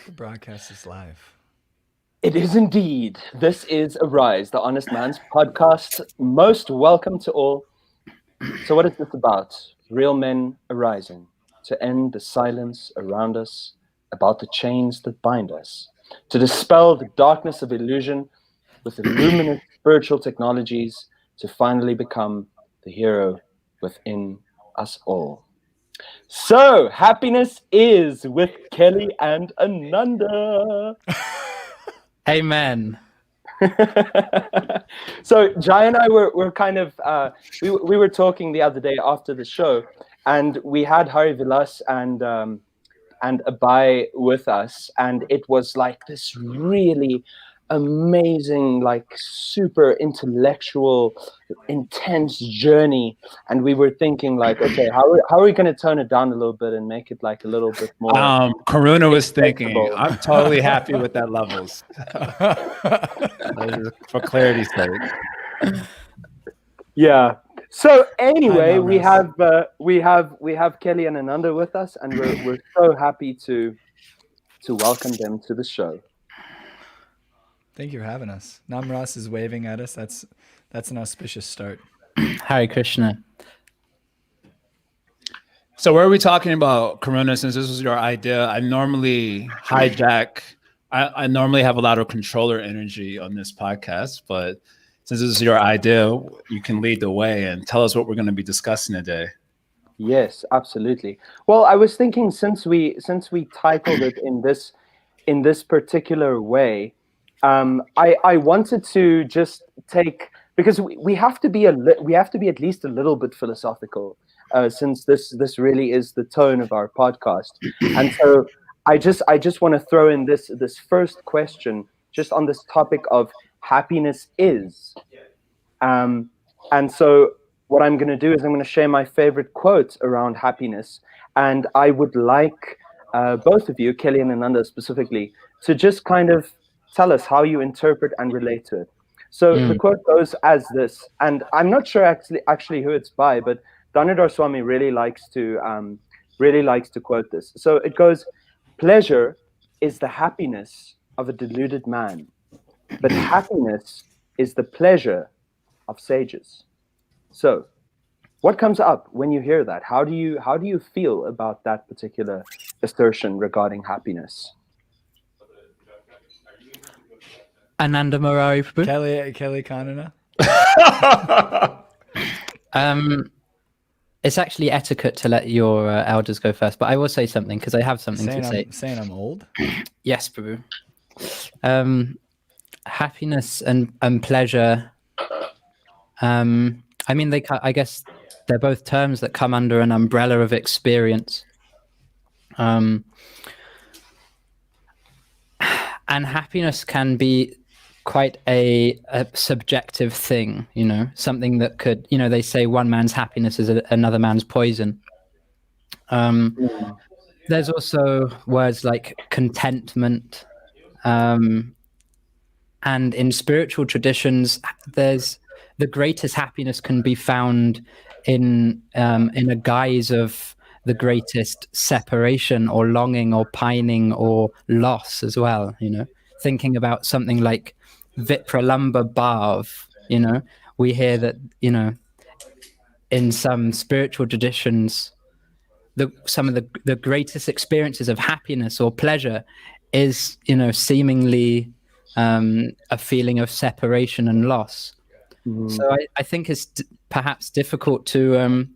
The broadcast is live. It is indeed. This is Arise, the Honest Man's podcast. Most welcome to all. So, what is this about? Real men arising to end the silence around us about the chains that bind us, to dispel the darkness of illusion with luminous spiritual technologies, to finally become the hero within us all. So, happiness is with Keli and Ananda. Amen. So Jai and I were kind of we were talking the other day after the show, and we had Hari Vilas and Abai with us, and it was like this really amazing, like super intellectual, intense journey. And we were thinking like, okay, how are we going to tone it down a little bit and make it like a little bit more Karuna was thinking, acceptable? I'm totally happy with that levels. For clarity's sake. Yeah. So anyway, Hi, we Mamas. have Keli and Ananda with us, and we're so happy to welcome them to the show. Thank you for having us. Namras is waving at us. That's an auspicious start. Hare Krishna. So where are we talking about, Karuna, since this was your idea? I normally hijack. I normally have a lot of controller energy on this podcast, but since this is your idea, you can lead the way and tell us what we're going to be discussing today. Yes, absolutely. Well, I was thinking since we titled it in this particular way, I wanted to just take, because we have to be at least a little bit philosophical, since this really is the tone of our podcast. And so I just want to throw in this first question just on this topic of happiness is. And so what I'm going to do is I'm going to share my favorite quote around happiness, and I would like both of you, Keli and Ananda specifically, to just kind of tell us how you interpret and relate to it. So the quote goes as this, and I'm not sure actually who it's by, but Dhanadhar Swami really likes to quote this. So it goes, "Pleasure is the happiness of a deluded man, but happiness is the pleasure of sages." So, what comes up when you hear that? How do you feel about that particular assertion regarding happiness? Ananda Murari Prabhu. Keli Kanana. It's actually etiquette to let your elders go first, but I will say something because I have something to say. Saying I'm old. Yes, Prabhu. Happiness and pleasure. I mean, I guess they're both terms that come under an umbrella of experience. And happiness can be quite a subjective thing, something that could, they say one man's happiness is another man's poison. There's also words like contentment. And in spiritual traditions, there's the greatest happiness can be found in a guise of the greatest separation or longing or pining or loss as well, thinking about something like Vipralamba Bhav, we hear that, in some spiritual traditions, some of the greatest experiences of happiness or pleasure is, seemingly a feeling of separation and loss. So I think it's perhaps difficult to,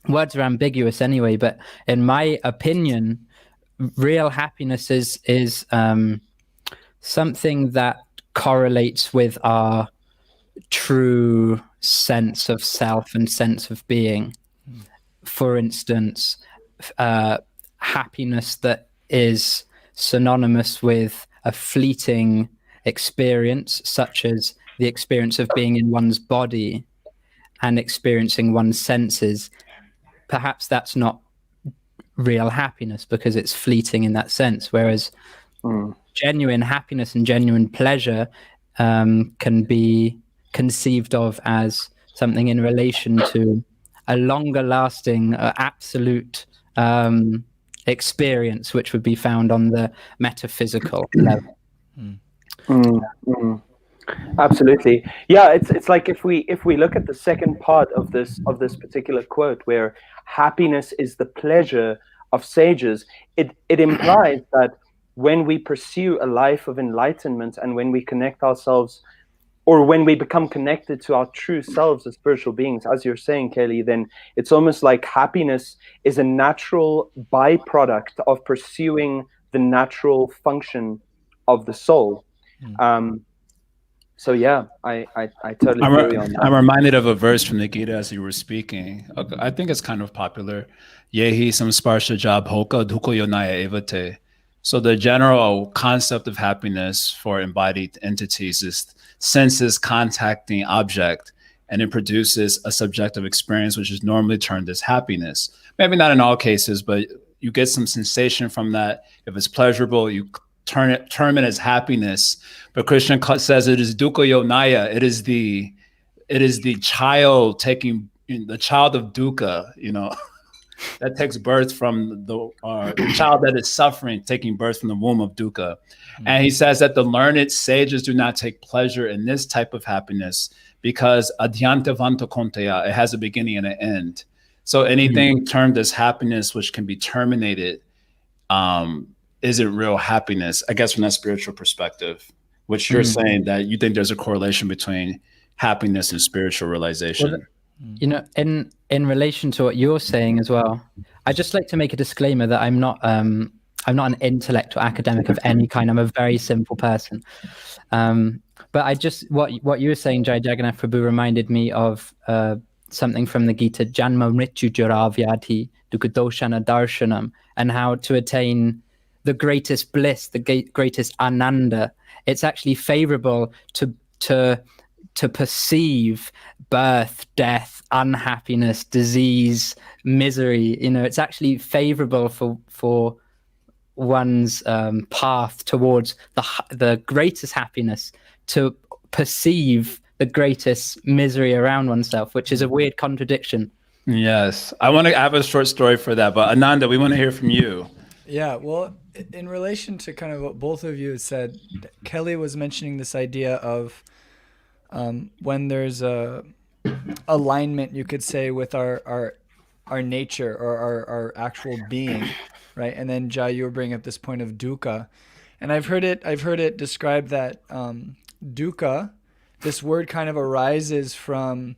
words are ambiguous anyway, but in my opinion, real happiness is something that correlates with our true sense of self and sense of being. For instance, happiness that is synonymous with a fleeting experience, such as the experience of being in one's body and experiencing one's senses. Perhaps that's not real happiness because it's fleeting in that sense, whereas genuine happiness and genuine pleasure can be conceived of as something in relation to a longer lasting, absolute experience, which would be found on the metaphysical level. Absolutely. Yeah, it's like if we look at the second part of this particular quote, where happiness is the pleasure of sages, it implies that when we pursue a life of enlightenment, and when we connect ourselves, or when we become connected to our true selves as spiritual beings, as you're saying, Keli, then it's almost like happiness is a natural byproduct of pursuing the natural function of the soul. So yeah, I totally feel you on that. I'm reminded of a verse from the Gita as you were speaking. I think it's kind of popular. Yehi samsparsha jab hoka duko yonaya evate. So the general concept of happiness for embodied entities is senses contacting object, and it produces a subjective experience, which is normally termed as happiness. Maybe not in all cases, but you get some sensation from that. If it's pleasurable, you term it as happiness. But Krishna says it is dukkha yonaya. It is the child taking the child of dukkha, that takes birth from the child that is suffering, taking birth from the womb of dukkha. And he says that the learned sages do not take pleasure in this type of happiness because adhyantavanta konteya, it has a beginning and an end. So anything termed as happiness which can be terminated isn't real happiness, I guess, from that spiritual perspective, which you're saying that you think there's a correlation between happiness and spiritual realization. Well, in relation to what you're saying as well, I'd just like to make a disclaimer that I'm not an intellect or academic of any kind. I'm a very simple person. But I just what you were saying, Jai Jagannath Prabhu, reminded me of something from the Gita, Janma Mrityu Jara Vyadhi Dukkhadoshana Darshanam, and how to attain the greatest bliss, the greatest Ananda. It's actually favorable to perceive birth, death, unhappiness, disease, misery. It's actually favorable for one's path towards the greatest happiness, to perceive the greatest misery around oneself, which is a weird contradiction. Yes. I have a short story for that, but Ananda, we want to hear from you. Yeah, well, in relation to kind of what both of you said, Keli was mentioning this idea of when there's a alignment, you could say, with our nature or our actual being, right? And then Jai, you were bringing up this point of dukkha, and I've heard it described that dukkha, this word kind of arises from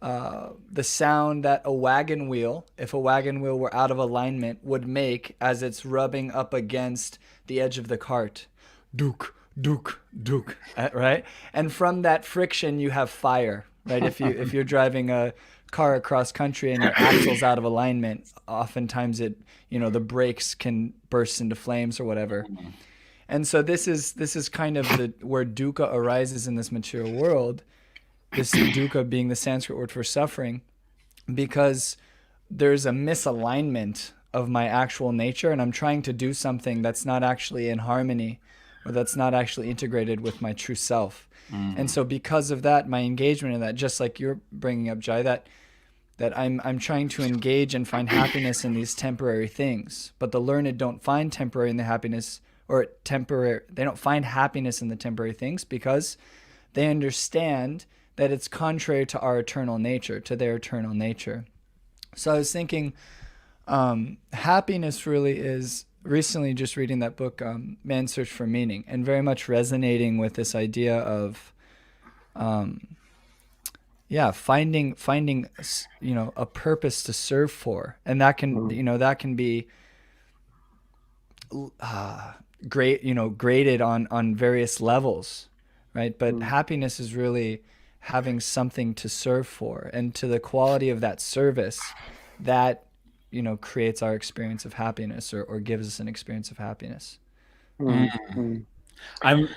the sound that a wagon wheel, if a wagon wheel were out of alignment, would make as it's rubbing up against the edge of the cart. Duk, duk, duk, right? And from that friction, you have fire, right? If you're driving a car across country and your axle's out of alignment, oftentimes the brakes can burst into flames or whatever. And so this is kind of where dukkha arises in this material world. This dukkha being the Sanskrit word for suffering, because there's a misalignment of my actual nature, and I'm trying to do something that's not actually in harmony, or that's not actually integrated with my true self. And so because of that, my engagement in that, just like you're bringing up, Jai, that I'm trying to engage and find happiness in these temporary things, but the learned don't find temporary in the happiness, or temporary. They don't find happiness in the temporary things because they understand that it's contrary to our eternal nature, to their eternal nature. So I was thinking, happiness really is, recently just reading that book, Man's Search for Meaning, and very much resonating with this idea of, finding a purpose to serve for, and that can be graded on various levels, right? But happiness is really having something to serve for, and to the quality of that service that creates our experience of happiness, or gives us an experience of happiness. I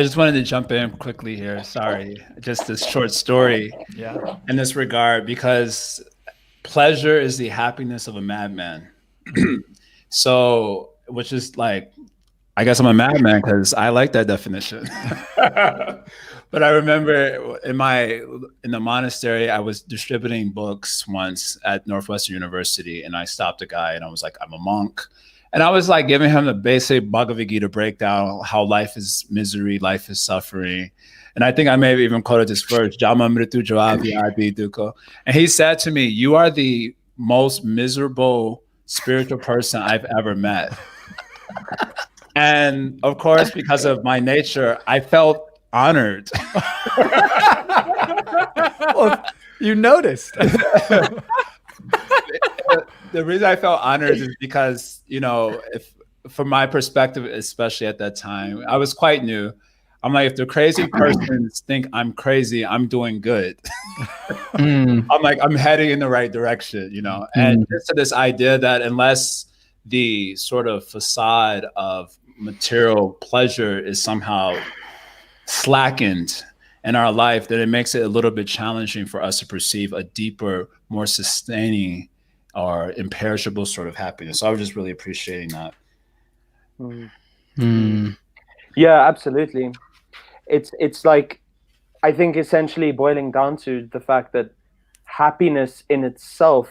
just wanted to jump in quickly here. Sorry, just this short story in this regard, because pleasure is the happiness of a madman. So, which is like, I guess I'm a madman because I like that definition. But I remember in the monastery, I was distributing books once at Northwestern University, and I stopped a guy and I was like, I'm a monk. And I was like giving him the basic Bhagavad Gita breakdown, how life is misery, life is suffering. And I think I may have even quoted this verse, Jama Mritu Javi Adi Dukkha. And he said to me, "You are the most miserable spiritual person I've ever met." And of course, because of my nature, I felt honored. Well, you noticed. The reason I felt honored is because, if from my perspective, especially at that time, I was quite new. I'm like, if the crazy persons think I'm crazy, I'm doing good. I'm like, I'm heading in the right direction, and just to this idea that unless the sort of facade of material pleasure is somehow slackened in our life, then it makes it a little bit challenging for us to perceive a deeper, more sustaining or imperishable sort of happiness. So I was just really appreciating that. Yeah, absolutely. It's like, I think essentially boiling down to the fact that happiness in itself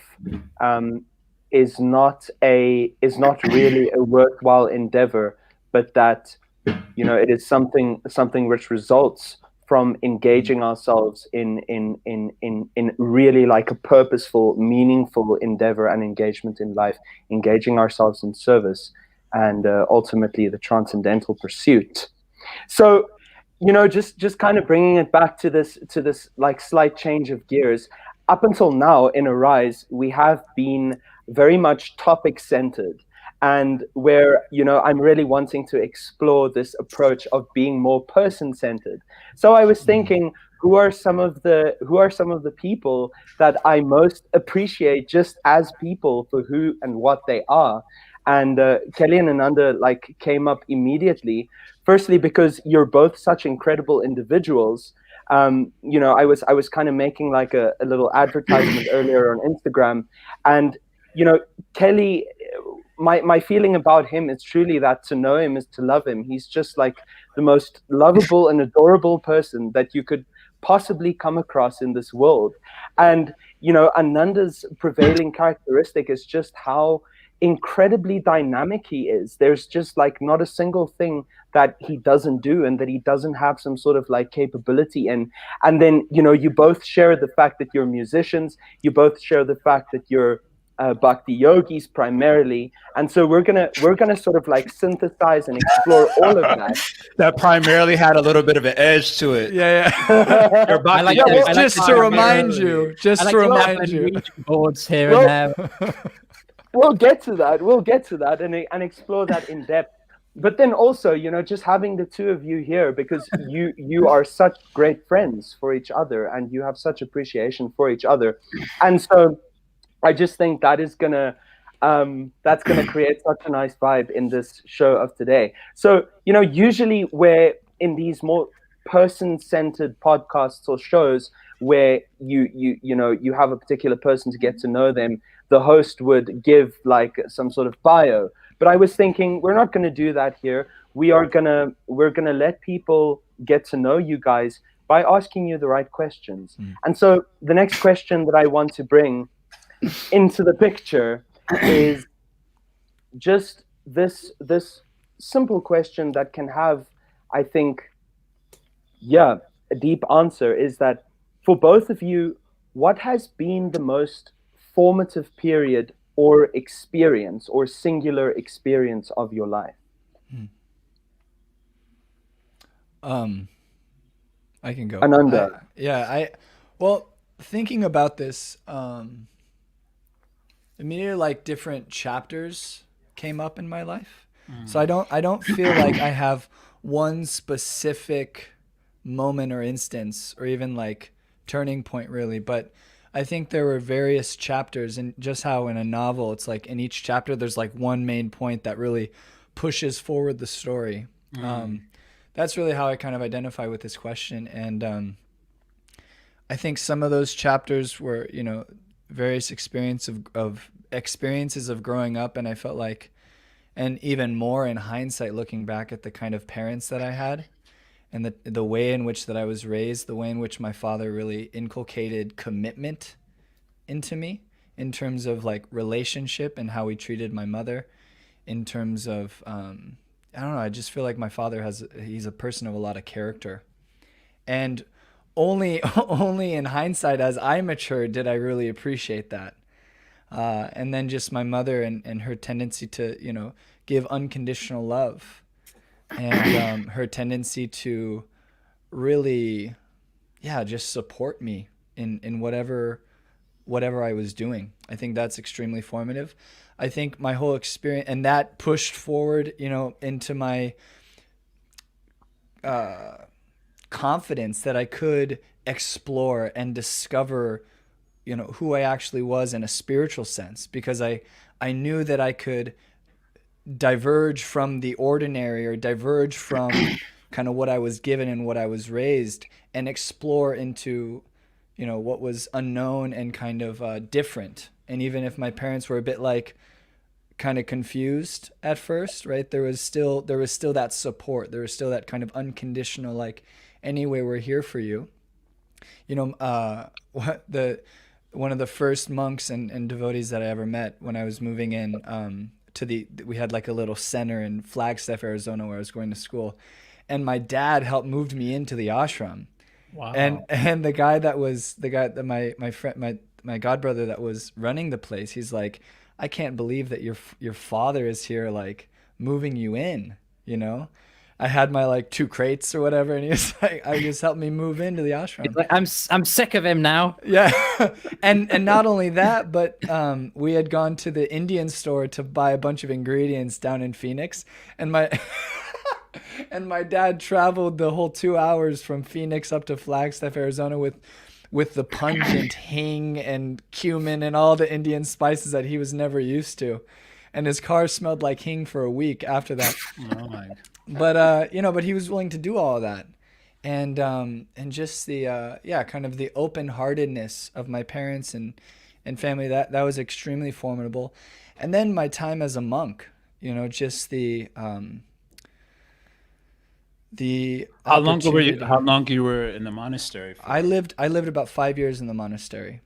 is not really a worthwhile endeavor, but that it is something which results from engaging ourselves in really like a purposeful, meaningful endeavor and engagement in life, engaging ourselves in service, and ultimately the transcendental pursuit. So, just kind of bringing it back to this like slight change of gears. Up until now in Arise, we have been very much topic centered, and where I'm really wanting to explore this approach of being more person centered. So I was thinking, who are some of the people that I most appreciate just as people for who and what they are? And Keli and Ananda like came up immediately. Firstly, because you're both such incredible individuals. I was kind of making like a little advertisement earlier on Instagram, and Keli, my feeling about him is truly that to know him is to love him. He's just like the most lovable and adorable person that you could possibly come across in this world. And Ananda's prevailing characteristic is just how incredibly dynamic he is. There's just like not a single thing that he doesn't do and that he doesn't have some sort of like capability in. And then you both share the fact that you're musicians. You both share the fact that you're bhakti yogis primarily, and so we're gonna sort of like synthesize and explore all of that. That primarily had a little bit of an edge to it. Yeah. Just to remind you. Boards here and there. We'll get to that and explore that in depth. But then also, just having the two of you here, because you are such great friends for each other and you have such appreciation for each other, and so I just think that is that's gonna create such a nice vibe in this show of today. So usually where in these more person-centered podcasts or shows where you have a particular person to get to know them, the host would give like some sort of bio. But I was thinking we're not going to do that here. We're gonna let people get to know you guys by asking you the right questions. And so the next question that I want to bring into the picture is just this simple question that can have, I think, a deep answer, is that for both of you, what has been the most formative period or experience or singular experience of your life? I can go. Ananda. Well, thinking about this, immediately like different chapters came up in my life. So I don't feel like I have one specific moment or instance or even like turning point really, but I think there were various chapters, and just how in a novel it's like in each chapter there's like one main point that really pushes forward the story. That's really how I kind of identify with this question. And I think some of those chapters were various experiences of growing up, and I felt like, and even more in hindsight looking back at the kind of parents that I had and the way in which that I was raised, the way in which my father really inculcated commitment into me in terms of like relationship and how he treated my mother, in terms of I don't know, I just feel like my father he's a person of a lot of character. And only only in hindsight, as I matured, did I really appreciate that. And then just my mother and her tendency to, give unconditional love, and her tendency to really, yeah, just support me in whatever I was doing. I think that's extremely formative. I think my whole experience, and that pushed forward, into my confidence that I could explore and discover, who I actually was in a spiritual sense, because I knew that I could diverge from the ordinary, or diverge from kind of what I was given and what I was raised, and explore into, what was unknown and kind of different. And even if my parents were a bit like kind of confused at first, right, there was still that support. There was still that kind of unconditional, like, anyway, we're here for you. One of the first monks and devotees that I ever met when I was moving in, we had like a little center in Flagstaff, Arizona, where I was going to school, and my dad helped moved me into the ashram. Wow. And the guy that my friend, my godbrother that was running the place, he's like, I can't believe that your father is here, like, moving you in, I had my like 2 crates or whatever, and he was like, I just helped me move into the ashram. Like, I'm sick of him now. Yeah. and not only that, but we had gone to the Indian store to buy a bunch of ingredients down in Phoenix, and my and my dad traveled the whole 2 hours from Phoenix up to Flagstaff, Arizona, with the pungent hing and cumin and all the Indian spices that he was never used to, and his car smelled like hing for a week after that. Oh my. But but he was willing to do all of that, and just the kind of the open-heartedness of my parents and family, that was extremely formidable. And then my time as a monk, just the How long opportunity. you were in the monastery for? I lived about 5 years in the monastery,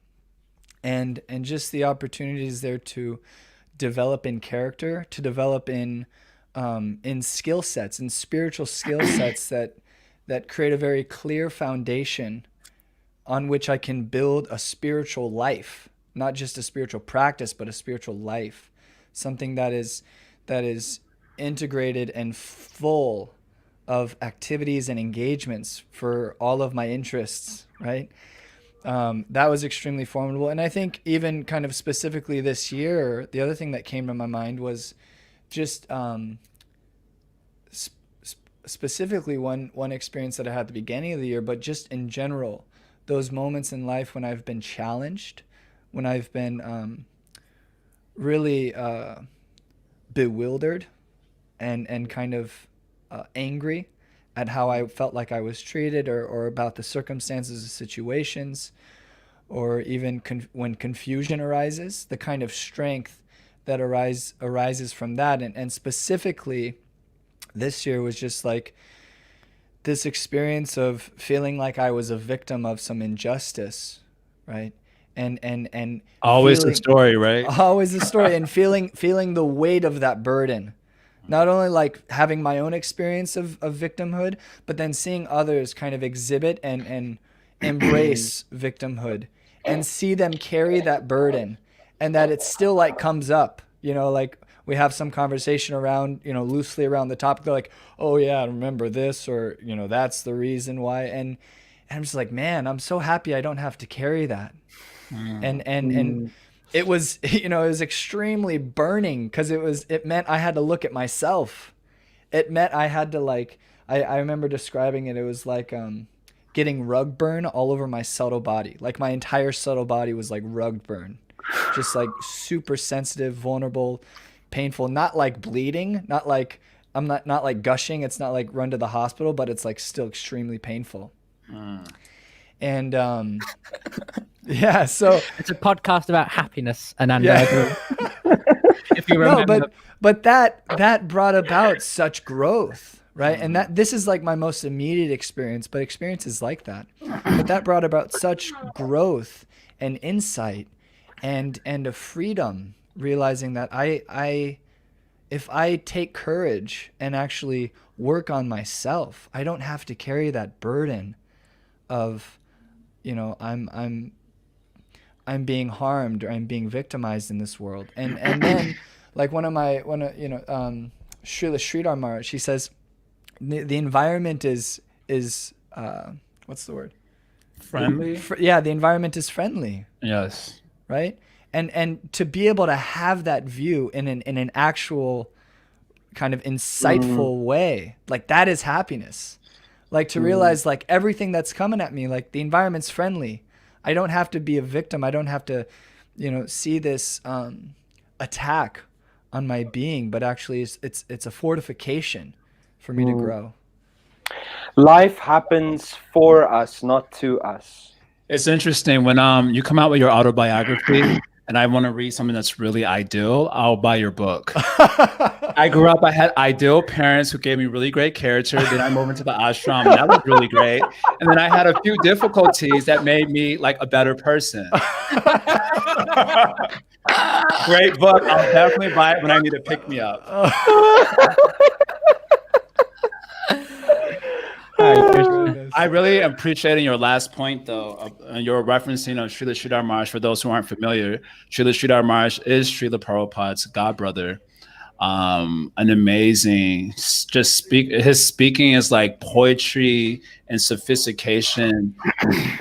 and just the opportunities there to develop in character, to develop in skill sets, in spiritual skill sets that create a very clear foundation on which I can build a spiritual life, not just a spiritual practice, but a spiritual life, something that is integrated and full of activities and engagements for all of my interests, right? That was extremely formidable. And I think even kind of specifically this year, the other thing that came to my mind was just specifically one experience that I had at the beginning of the year, but just in general, those moments in life when I've been challenged, when I've been really bewildered and kind of angry at how I felt like I was treated, or about the circumstances of situations, or even when confusion arises, the kind of strength that arises from that. And specifically this year was just like this experience of feeling like I was a victim of some injustice, right? And Always the story, right? always the story, and feeling the weight of that burden. Not only like having my own experience of victimhood, but then seeing others kind of exhibit and embrace victimhood, and see them carry that burden, and that it still like comes up, like we have some conversation around, loosely around the topic. They're like, oh yeah, remember this, or, that's the reason why. And I'm just like, man, I'm so happy I don't have to carry that. And it was, it was extremely burning, because it meant I had to look at myself. It meant I had to I remember describing it. It was like getting rug burn all over my subtle body. Like my entire subtle body was like rug burn, just like super sensitive, vulnerable, painful, not like bleeding, not like not like gushing. It's not like run to the hospital, but it's like still extremely painful. And yeah, so It's a podcast about happiness, Ananda. yeah. If you No, remember. but that brought about such growth, right? And this is like my most immediate experience, but experiences like that. But that brought about such growth and insight and a freedom, realizing that I if I take courage and actually work on myself, I don't have to carry that burden of, I'm being harmed or I'm being victimized in this world. And then, like Srila Sridhar Maharaj, she says the environment is what's the word? Friendly. The environment is friendly. Yes. Right. And to be able to have that view in an actual kind of insightful way, like that is happiness. Like to realize like everything that's coming at me, like the environment's friendly. I don't have to be a victim. I don't have to, see this attack on my being, but actually it's a fortification for me to grow. Life happens for us, not to us. It's interesting when you come out with your autobiography and I want to read something that's really ideal, I'll buy your book. I grew up, I had ideal parents who gave me really great character. Then I moved into the ashram, and that was really great. And then I had a few difficulties that made me like a better person. Great book. I'll definitely buy it when I need to pick me up. I really am appreciating your last point, though. You're referencing of Srila Sridhar Maharaj. For those who aren't familiar, Srila Sridhar Maharaj is Srila Prabhupada's godbrother. An amazing, his speaking is like poetry and sophistication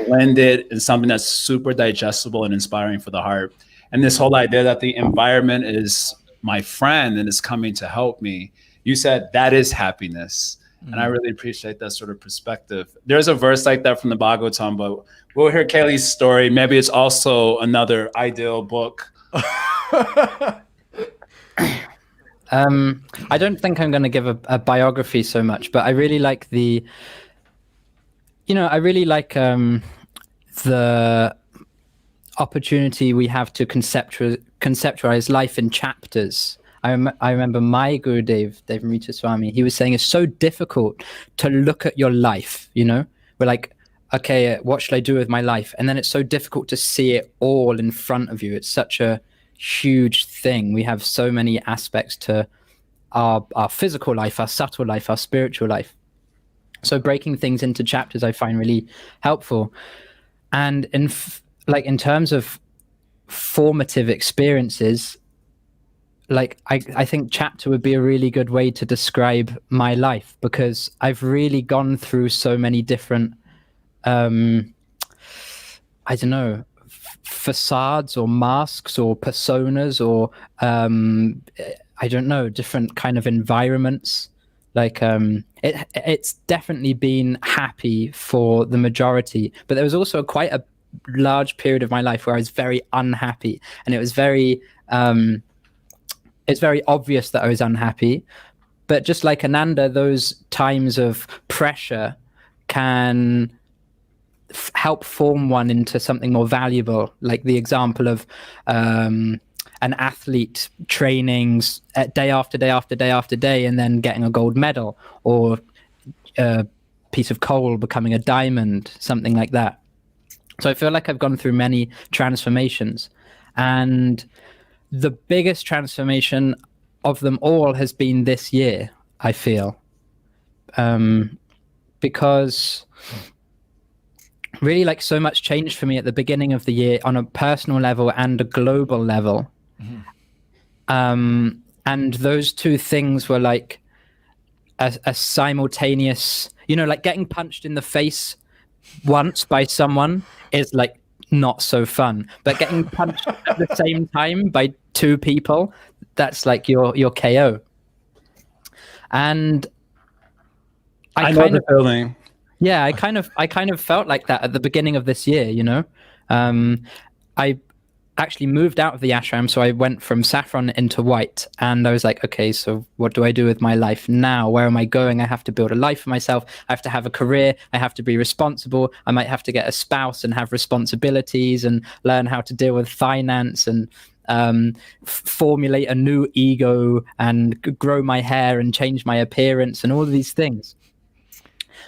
blended in something that's super digestible and inspiring for the heart. And this whole idea that the environment is my friend and is coming to help me. You said that is happiness. And I really appreciate that sort of perspective. There's a verse like that from the Bhagavatam, but we'll hear Keli's story. Maybe it's also another ideal book. I don't think I'm going to give a biography so much, but I really like the opportunity we have to conceptualize life in chapters. I remember my Gurudev, Devamrita Swami, he was saying it's so difficult to look at your life, We're like, okay, what should I do with my life? And then it's so difficult to see it all in front of you. It's such a huge thing. We have so many aspects to our physical life, our subtle life, our spiritual life. So breaking things into chapters I find really helpful. And in terms of formative experiences, like I think chapter would be a really good way to describe my life, because I've really gone through so many different facades or masks or personas or different kind of environments. Like it's definitely been happy for the majority, but there was also quite a large period of my life where I was very unhappy, and it was very it's very obvious that I was unhappy. But just like Ananda, those times of pressure can help form one into something more valuable. Like the example of an athlete training day after day after day after day and then getting a gold medal, or a piece of coal becoming a diamond, something like that. So I feel like I've gone through many transformations, and the biggest transformation of them all has been this year, I feel, because really, like, so much changed for me at the beginning of the year on a personal level and a global level. And those two things were like a simultaneous, like getting punched in the face once by someone is like not so fun, but getting punched at the same time by two people, that's like your KO. And I know the feeling. Yeah, I kind of felt like that at the beginning of this year, I actually moved out of the ashram, so I went from saffron into white, and I was like, okay, so what do I do with my life now? Where am I going? I have to build a life for myself. I have to have a career. I have to be responsible. I might have to get a spouse and have responsibilities and learn how to deal with finance and formulate a new ego and grow my hair and change my appearance and all of these things.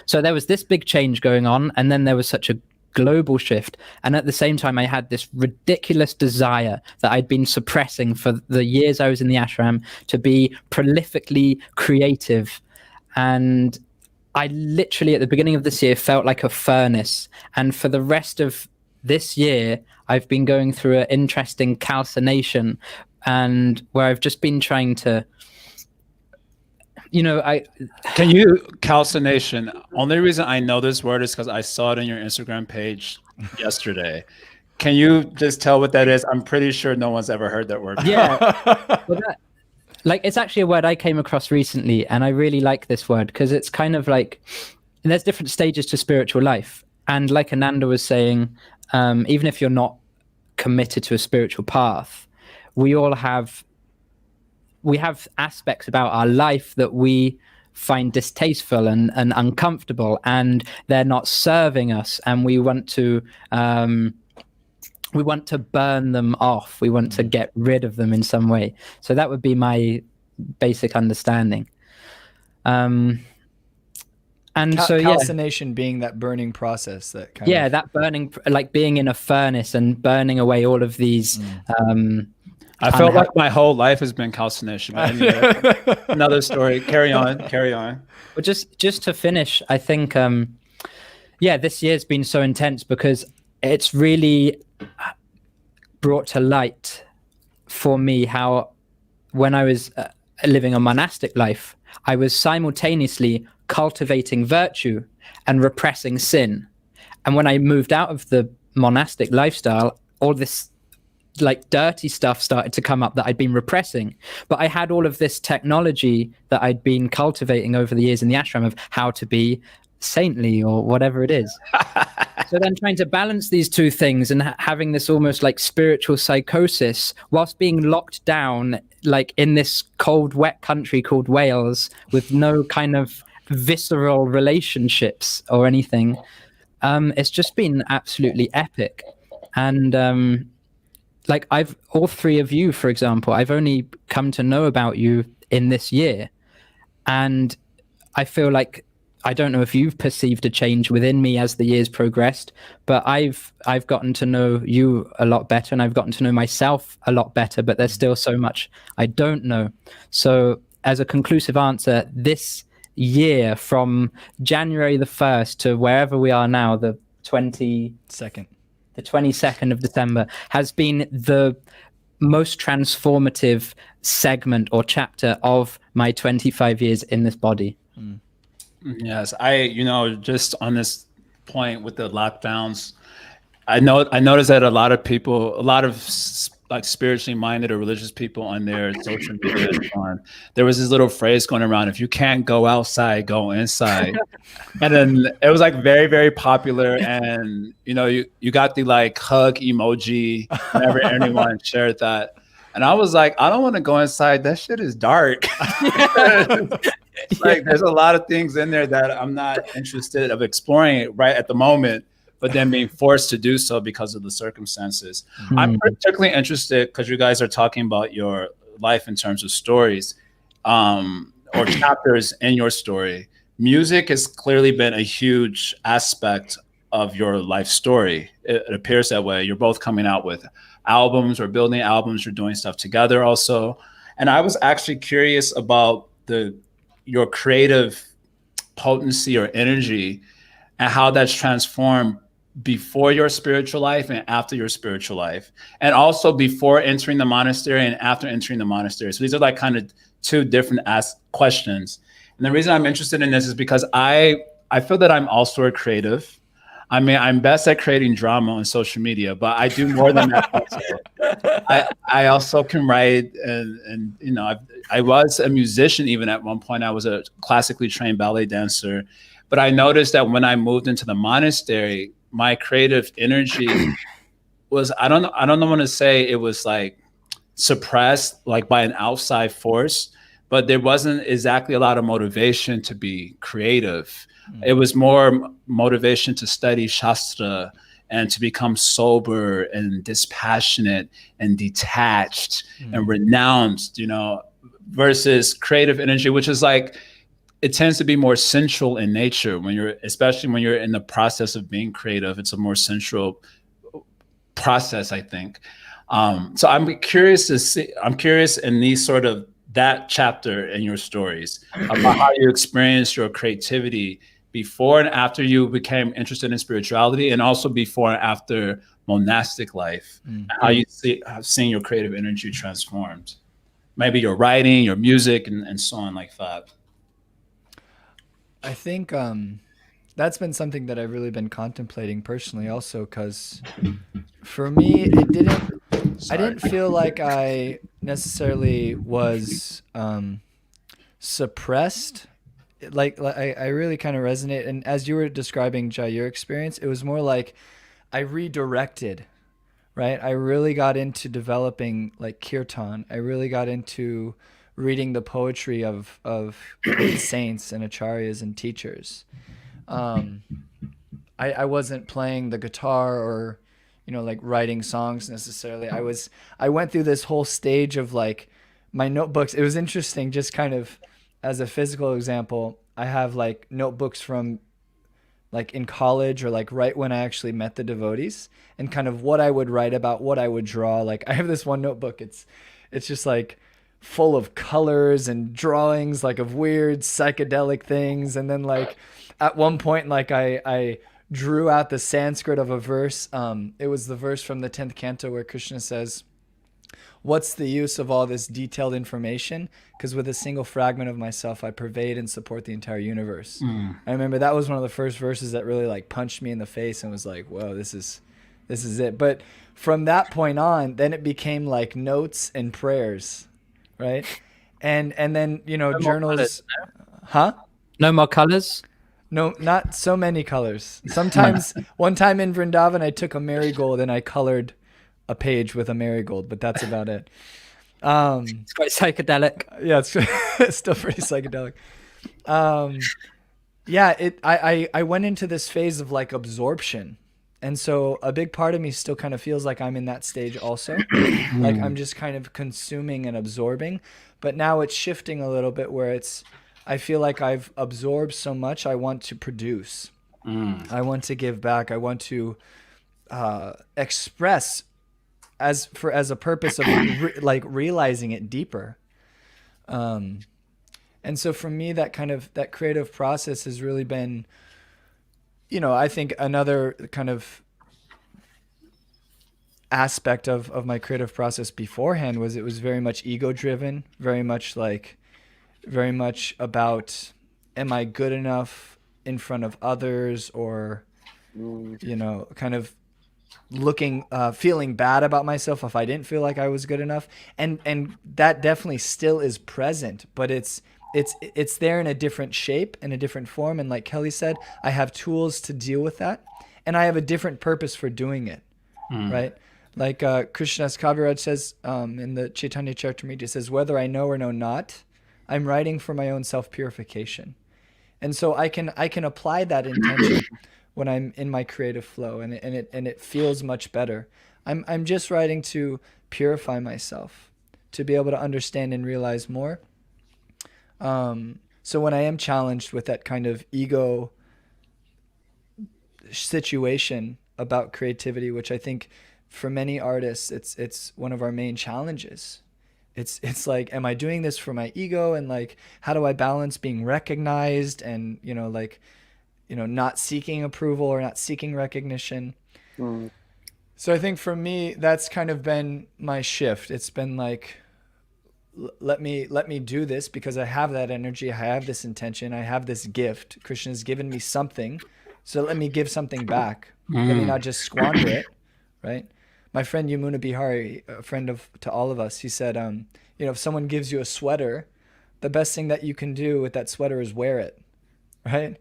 So there was this big change going on, and then there was such a global shift. And at the same time, I had this ridiculous desire that I'd been suppressing for the years I was in the ashram to be prolifically creative. And I literally, at the beginning of this year, felt like a furnace. And for the rest of this year, I've been going through an interesting calcination, and where I've just been trying to, Can you calcination? Only reason I know this word is because I saw it on your Instagram page yesterday. Can you just tell what that is? I'm pretty sure no one's ever heard that word. Yeah. Well, it's actually a word I came across recently, and I really like this word because it's kind of like, there's different stages to spiritual life. And like Ananda was saying, even if you're not committed to a spiritual path, we have aspects about our life that we find distasteful and uncomfortable, and they're not serving us, and we want to burn them off. We want to get rid of them in some way. So that would be my basic understanding. Calcination being that burning process, that kind of... that burning, like being in a furnace and burning away all of these. I felt like my whole life has been calcination. Anyway, another story. Carry on. But just to finish, I think, this year's been so intense because it's really brought to light for me how when I was living a monastic life, I was simultaneously cultivating virtue and repressing sin. And when I moved out of the monastic lifestyle, all this like dirty stuff started to come up that I'd been repressing. But I had all of this technology that I'd been cultivating over the years in the ashram of how to be saintly or whatever it is. So then trying to balance these two things and having this almost like spiritual psychosis whilst being locked down like in this cold, wet country called Wales with no kind of visceral relationships or anything. It's just been absolutely epic. And like all three of you, for example, I've only come to know about you in this year. And I feel like, I don't know if you've perceived a change within me as the years progressed, but I've gotten to know you a lot better, and I've gotten to know myself a lot better, but there's still so much I don't know. So as a conclusive answer, this year from January the 1st to wherever we are now, the 22nd of December, has been the most transformative segment or chapter of my 25 years in this body. Yes, just on this point with the lockdowns, I noticed that a lot of like spiritually minded or religious people on their social media, there was this little phrase going around: if you can't go outside, go inside. And then it was like very, very popular. And you got the like hug emoji whenever anyone shared that. And I was like, I don't want to go inside. That shit is dark. Like there's a lot of things in there that I'm not interested of exploring right at the moment, but then being forced to do so because of the circumstances. I'm particularly interested because you guys are talking about your life in terms of stories or chapters in your story. Music has clearly been a huge aspect of your life story. It appears that way. You're both coming out with albums or building albums, you're doing stuff together also. And I was actually curious about your creative potency or energy and how that's transformed before your spiritual life and after your spiritual life, and also before entering the monastery and after entering the monastery. So these are like kind of two different questions. And the reason I'm interested in this is because I feel that I'm also a creative. I mean, I'm best at creating drama on social media, but I do more than that also. I also can write, and I was a musician even at one point. I was a classically trained ballet dancer, but I noticed that when I moved into the monastery, my creative energy was, I don't want to say it was like suppressed like by an outside force, but there wasn't exactly a lot of motivation to be creative. It was more motivation to study Shastra and to become sober and dispassionate and detached and renounced, versus creative energy, which is like, it tends to be more central in nature when you're, especially when you're in the process of being creative. It's a more central process, I think. So I'm curious in these sort of that chapter in your stories about how you experienced your creativity before and after you became interested in spirituality, and also before and after monastic life, how you have seen your creative energy transformed. Maybe your writing, your music, and so on like that. I think that's been something that I've really been contemplating personally also, because for me, I didn't feel like I necessarily was suppressed. I really kind of resonate. And as you were describing, Jai, your experience, it was more like I redirected, right? I really got into developing like kirtan. I really got into reading the poetry of great saints and acharyas and teachers. I wasn't playing the guitar or, like writing songs necessarily. I went through this whole stage of like my notebooks. It was interesting, just kind of as a physical example. I have like notebooks from like in college or like right when I actually met the devotees, and kind of what I would write about, what I would draw. Like I have this one notebook. It's just like full of colors and drawings like of weird psychedelic things. And then like at one point, like I drew out the Sanskrit of a verse. It was the verse from the 10th canto where Krishna says, "What's the use of all this detailed information? Because with a single fragment of myself, I pervade and support the entire universe." I remember that was one of the first verses that really like punched me in the face and was like, whoa, this is it. But from that point on, then it became like notes and prayers, right? And then, No journals. Colors, Huh? no more colors? No, not so many colors. Sometimes, one time in Vrindavan, I took a marigold and I colored a page with a marigold, but that's about it. It's quite psychedelic. Yeah, it's still pretty psychedelic. Yeah, I went into this phase of like absorption. And so a big part of me still kind of feels like I'm in that stage also. Like I'm just kind of consuming and absorbing. But now it's shifting a little bit where I feel like I've absorbed so much, I want to produce. I want to give back. I want to express as a purpose of like realizing it deeper. And so for me, that creative process has really been, I think another kind of aspect of my creative process beforehand was it was very much ego driven, very much about, am I good enough in front of others, or, kind of feeling bad about myself if I didn't feel like I was good enough. And that definitely still is present, but it's there in a different shape, in a different form. And like Keli said, I have tools to deal with that, and I have a different purpose for doing it. Right? Like Krishnadas Kaviraj says in the Chaitanya Charitamrita, says, "Whether I know or know not, I'm writing for my own self-purification." And so I can apply that intention when I'm in my creative flow, and it feels much better. I'm just writing to purify myself, to be able to understand and realize more. So when I am challenged with that kind of ego situation about creativity, which I think for many artists, it's one of our main challenges. It's like, am I doing this for my ego? And like, how do I balance being recognized and, not seeking approval or not seeking recognition? So I think for me, that's kind of been my shift. It's been like, let me do this because I have that energy. I have this intention. I have this gift. Krishna's given me something. So let me give something back. Let me not just squander it. Right. My friend Yamuna Bihari, a friend to all of us, he said, if someone gives you a sweater, the best thing that you can do with that sweater is wear it. Right.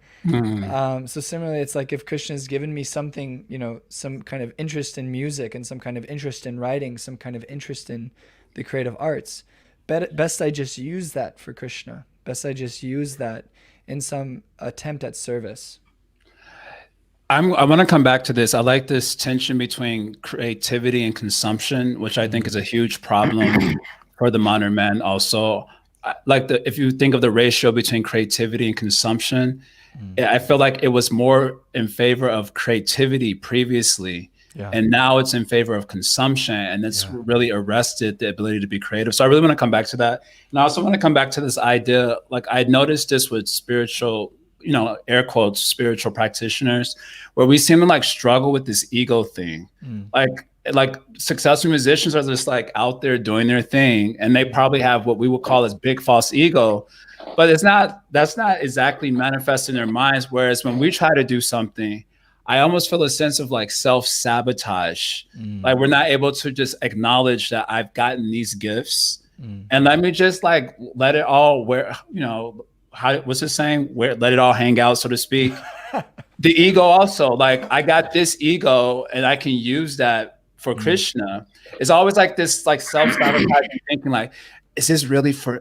So similarly, it's like if Krishna's given me something, some kind of interest in music and some kind of interest in writing, some kind of interest in the creative arts, best I just use that for Krishna. Best I just use that in some attempt at service. I want to come back to this. I like this tension between creativity and consumption, which I think is a huge problem for the modern man also. like if you think of the ratio between creativity and consumption, I feel like it was more in favor of creativity previously. Yeah. And now it's in favor of consumption, and it's really arrested the ability to be creative. So I really want to come back to that. And I also want to come back to this idea, like I noticed this with spiritual, air quotes, spiritual practitioners, where we seem to like struggle with this ego thing. Like successful musicians are just like out there doing their thing, and they probably have what we would call as big false ego, but that's not exactly manifest in their minds. Whereas when we try to do something, I almost feel a sense of like self-sabotage. Like we're not able to just acknowledge that I've gotten these gifts and let me just like let it all what's it saying? Let it all hang out, so to speak. The ego also, like I got this ego and I can use that for Krishna. It's always like this like self-sabotaging thinking like, it's really for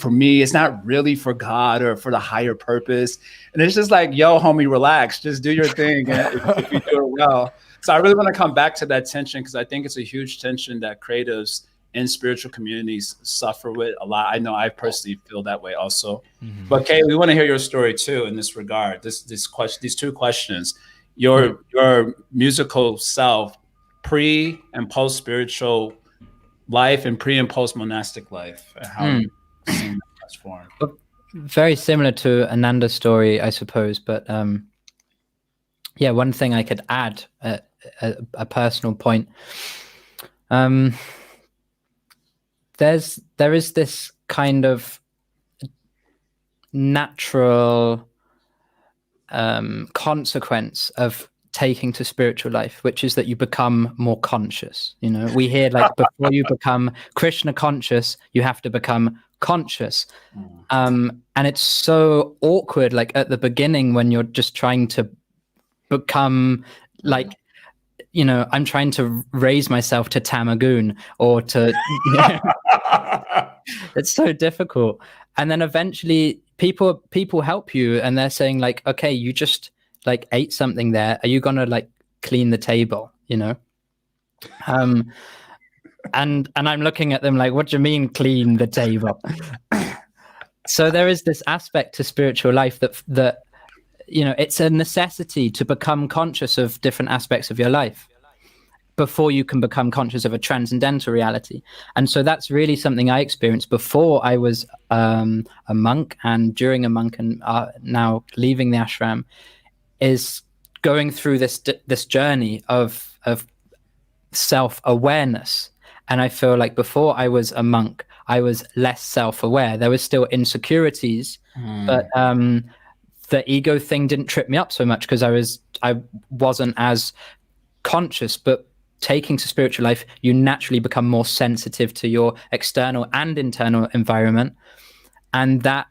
me. It's not really for God or for the higher purpose. And it's just like, yo, homie, relax. Just do your thing. And if you do it well. So I really want to come back to that tension, because I think it's a huge tension that creatives in spiritual communities suffer with a lot. I know I personally feel that way also. But Kay, we want to hear your story too in this regard. These two questions. Your musical self, pre and post spiritual life, and pre and post monastic life, and how you've seen that transform. Very similar to Ananda's story, I suppose, but one thing I could add, a personal point. There is this kind of natural consequence of taking to spiritual life, which is that you become more conscious. We hear like before you become Krishna conscious, you have to become conscious. And it's so awkward, like at the beginning when you're just trying to become like, I'm trying to raise myself to Tamagoon or to, it's so difficult. And then eventually people help you, and they're saying like, okay, you just like ate something there. Are you going to like clean the table, And I'm looking at them like, what do you mean clean the table? So there is this aspect to spiritual life that it's a necessity to become conscious of different aspects of your life before you can become conscious of a transcendental reality. And so that's really something I experienced before I was a monk, and during a monk, and now leaving the ashram, is going through this journey of self-awareness. And I feel like before I was a monk, I was less self-aware. There was still insecurities, but the ego thing didn't trip me up so much because I wasn't as conscious. But taking to spiritual life, you naturally become more sensitive to your external and internal environment, and that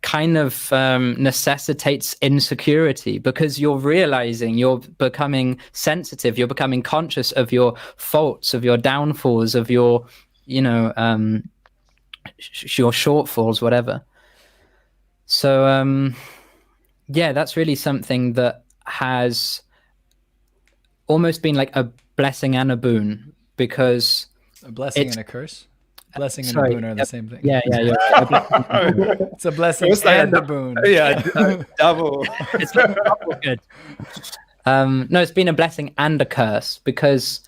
kind of necessitates insecurity, because you're realizing you're becoming sensitive, you're becoming conscious of your faults, of your downfalls, of your your shortfalls, whatever. So that's really something that has almost been like a blessing and a boon, because a blessing and a curse. Blessing and a boon are the same thing. Yeah. It's a blessing and a boon. Yeah, double. It's double good. No, it's been a blessing and a curse, because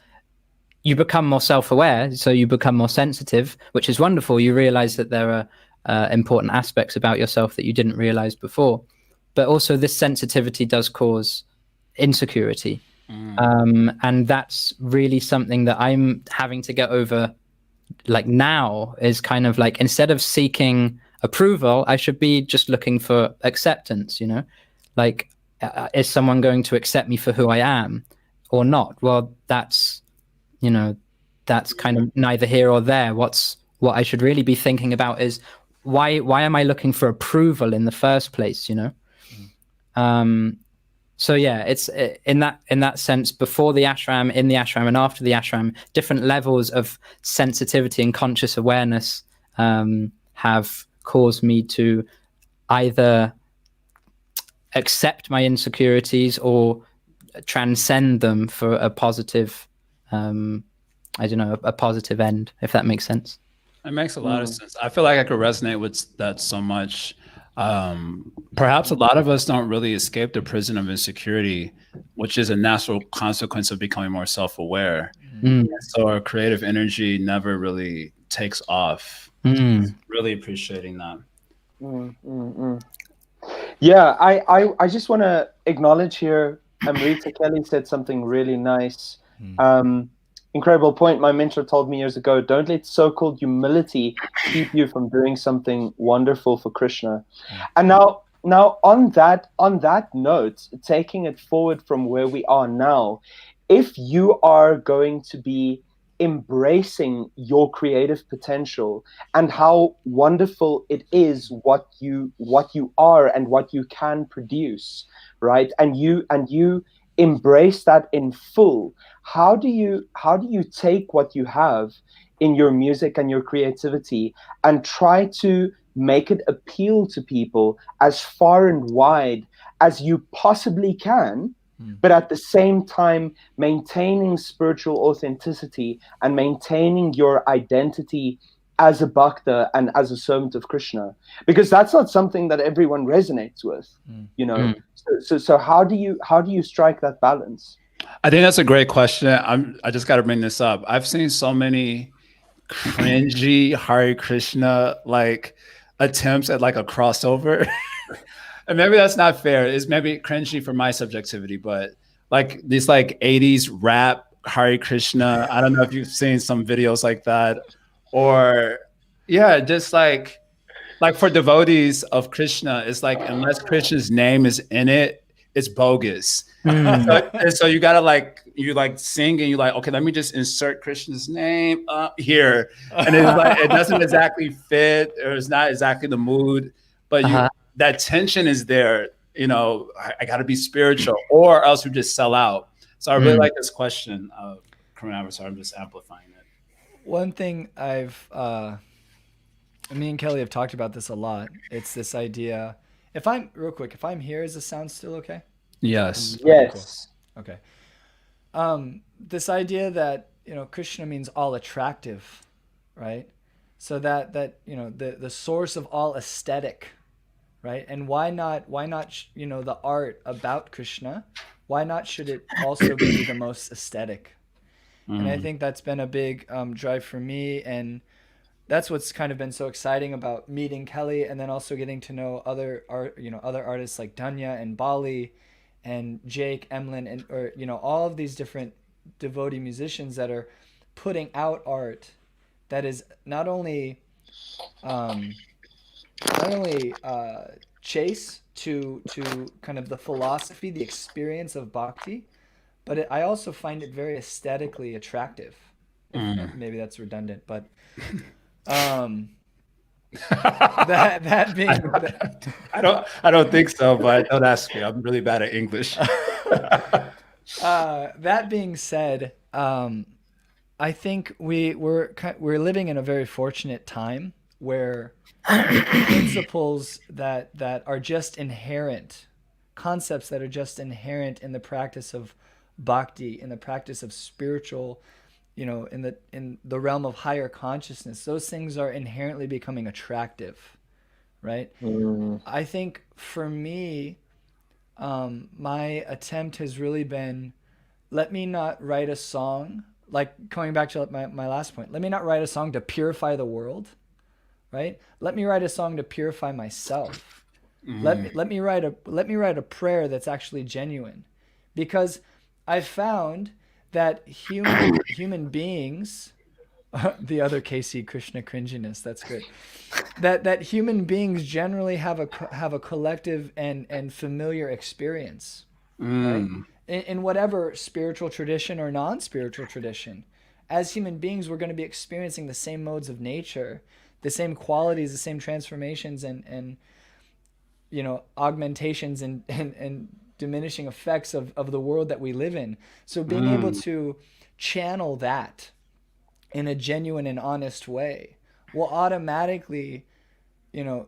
you become more self-aware, so you become more sensitive, which is wonderful. You realize that there are important aspects about yourself that you didn't realize before. But also this sensitivity does cause insecurity. And that's really something that I'm having to get over. Like now is kind of like, instead of seeking approval, I should be just looking for acceptance, like, is someone going to accept me for who I am or not? Well, that's kind of neither here or there. What I should really be thinking about is why am I looking for approval in the first place? So yeah, it's in that sense, before the ashram, in the ashram, and after the ashram, different levels of sensitivity and conscious awareness have caused me to either accept my insecurities or transcend them for a positive, a positive end, if that makes sense. It makes a lot of sense. I feel like I could resonate with that so much. Perhaps a lot of us don't really escape the prison of insecurity, which is a natural consequence of becoming more self-aware. Mm. So our creative energy never really takes off. Mm. Really appreciating that. Yeah, I just want to acknowledge here, Amrita Kelly said something really nice. Incredible point. My mentor told me years ago, don't let so-called humility keep you from doing something wonderful for Krishna. And now on that note, taking it forward from where we are now, if you are going to be embracing your creative potential and how wonderful it is what you are and what you can produce, right, and you embrace that in full, how do you take what you have in your music and your creativity and try to make it appeal to people as far and wide as you possibly can, but at the same time maintaining spiritual authenticity and maintaining your identity as a bhakta and as a servant of Krishna, because that's not something that everyone resonates with, you know. So how do you strike that balance? I think that's a great question. I just got to bring this up. I've seen so many cringy Hare Krishna like attempts at like a crossover. And maybe that's not fair. It's maybe cringy for my subjectivity, but like these like 80s rap Hare Krishna. I don't know if you've seen some videos like that. Or yeah, just like for devotees of Krishna, it's like unless Krishna's name is in it, it's bogus. So you gotta like sing and you like, okay, let me just insert Krishna's name here, and it's like it doesn't exactly fit, or it's not exactly the mood, but that tension is there. You know, I got to be spiritual, or else we just sell out. So I really like this question of Karuna. So I'm just amplifying it. One thing me and Kelly have talked about this a lot. It's this idea. If I'm here, is the sound still okay? Yes. Yes. Okay, cool. This idea that Krishna means all attractive, right? So that the source of all aesthetic, right? And why not the art about Krishna? Why not should it also be the most aesthetic? And I think that's been a big drive for me, and that's what's kind of been so exciting about meeting Kelly, and then also getting to know other artists like Danya and Bali and Jake Emlyn, and all of these different devotee musicians that are putting out art that is not only chase to kind of the philosophy, the experience of bhakti, but I also find it very aesthetically attractive. Maybe that's redundant, but that being I don't think so, but don't ask me. I'm really bad at English. That being said, I think we're living in a very fortunate time where principles that are just inherent, concepts that are just inherent in the practice of bhakti, in the practice of spiritual, in the realm of higher consciousness, those things are inherently becoming attractive, right? I think for me, my attempt has really been, let me not write a song, like going back to my last point, let me not write a song to purify the world, right? Let me write a song to purify myself. Let me write a prayer that's actually genuine, because I've found that human beings, the other KC Krishna cringiness, that's good. That human beings generally have a collective and familiar experience, right? In whatever spiritual tradition or non-spiritual tradition, as human beings, we're going to be experiencing the same modes of nature, the same qualities, the same transformations, and augmentations and diminishing effects of the world that we live in. So being able to channel that in a genuine and honest way will automatically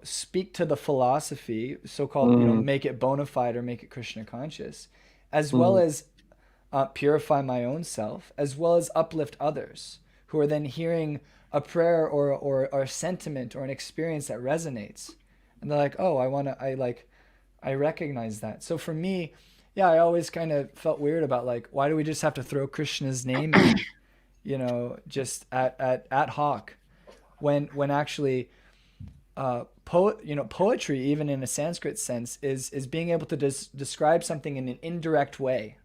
speak to the philosophy, so-called make it bona fide or make it Krishna conscious, as well as purify my own self, as well as uplift others who are then hearing a prayer or a sentiment or an experience that resonates, and they're like, oh, I recognize that. So for me, yeah, I always kind of felt weird about like, why do we just have to throw Krishna's name in, just at hoc, when actually, poetry, even in a Sanskrit sense, is being able to describe something in an indirect way,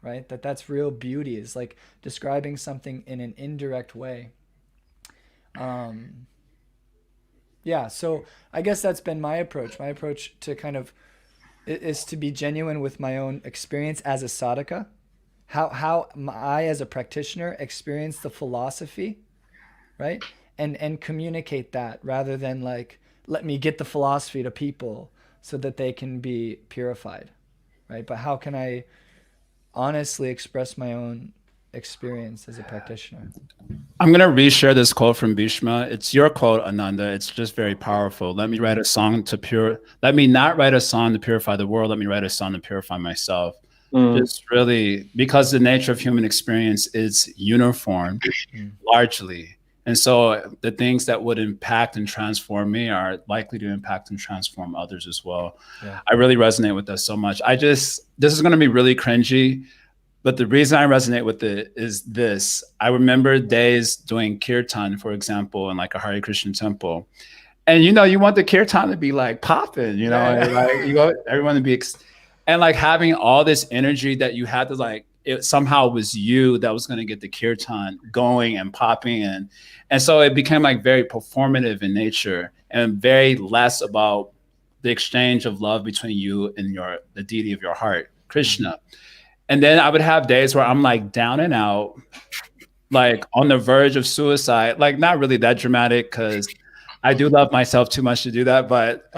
right? That's real beauty, is like describing something in an indirect way. Yeah, so I guess that's been my approach. My approach to kind of is to be genuine with my own experience as a sadhaka, how I as a practitioner experience the philosophy, right? And communicate that, rather than like, let me get the philosophy to people so that they can be purified, right? But how can I honestly express my own experience as a practitioner? I'm gonna reshare this quote from Bhishma. It's your quote, Ananda. It's just very powerful. Let me not write a song to purify the world. Let me write a song to purify myself. Just really, because the nature of human experience is uniform, largely. And so the things that would impact and transform me are likely to impact and transform others as well. Yeah. I really resonate with that so much. This is going to be really cringy, but the reason I resonate with it is this. I remember days doing kirtan, for example, in like a Hare Krishna temple. And, you want the kirtan to be like popping, like you want everyone to be, and like having all this energy that you had to like, it somehow was you that was going to get the kirtan going and popping. And so it became like very performative in nature and very less about the exchange of love between you and the deity of your heart, Krishna. And then I would have days where I'm like down and out, like on the verge of suicide, like not really that dramatic because I do love myself too much to do that, but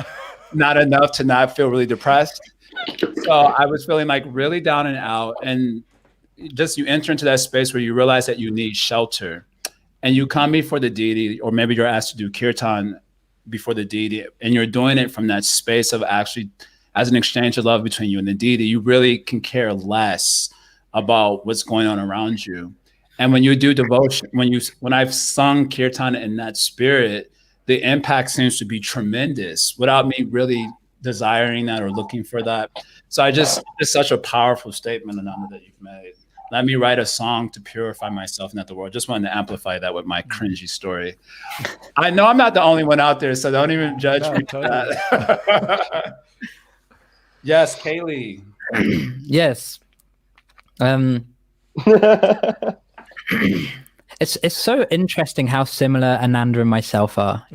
not enough to not feel really depressed. So I was feeling like really down and out, and just you enter into that space where you realize that you need shelter, and you come before the deity, or maybe you're asked to do kirtan before the deity, and you're doing it from that space of actually as an exchange of love between you and the deity. You really can care less about what's going on around you. And when you do devotion, when I've sung kirtan in that spirit, the impact seems to be tremendous without me really desiring that or looking for that. So it's such a powerful statement, Ananda, that you've made. Let me write a song to purify myself, not the world. Just wanted to amplify that with my cringy story. I know I'm not the only one out there, so don't even judge me. Totally. Yes, Keli. Yes. It's so interesting how similar Ananda and myself are,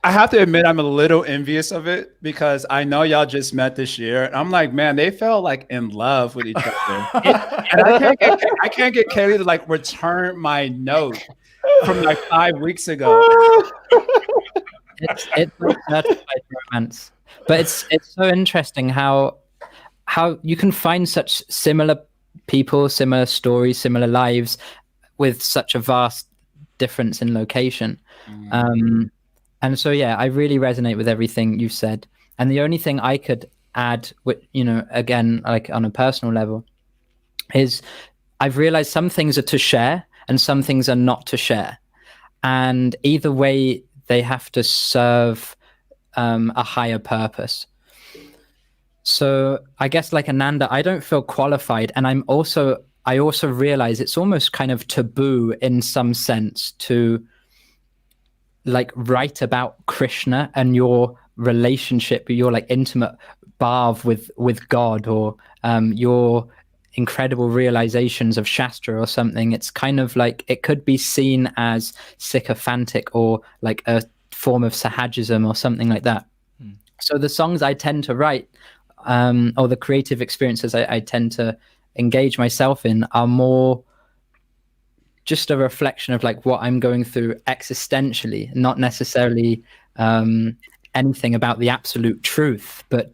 I have to admit, I'm a little envious of it because I know y'all just met this year. And I'm like, man, they felt like in love with each other. And I can't get Keli to like return my note from like 5 weeks ago. It's like certified romance. But it's so interesting how you can find such similar people, similar stories, similar lives with such a vast difference in location. And so, yeah, I really resonate with everything you've said. And the only thing I could add, again, like on a personal level, is I've realized some things are to share and some things are not to share. And either way, they have to serve a higher purpose. So I guess like Ananda, I don't feel qualified. And I also realize it's almost kind of taboo in some sense to like write about Krishna and your relationship, your like intimate bhav with God, or your incredible realizations of Shastra or something. It's kind of like it could be seen as sycophantic or like a form of sahajism or something like that. So the songs I tend to write, or the creative experiences I tend to engage myself in, are more just a reflection of like what I'm going through existentially, not necessarily anything about the absolute truth, but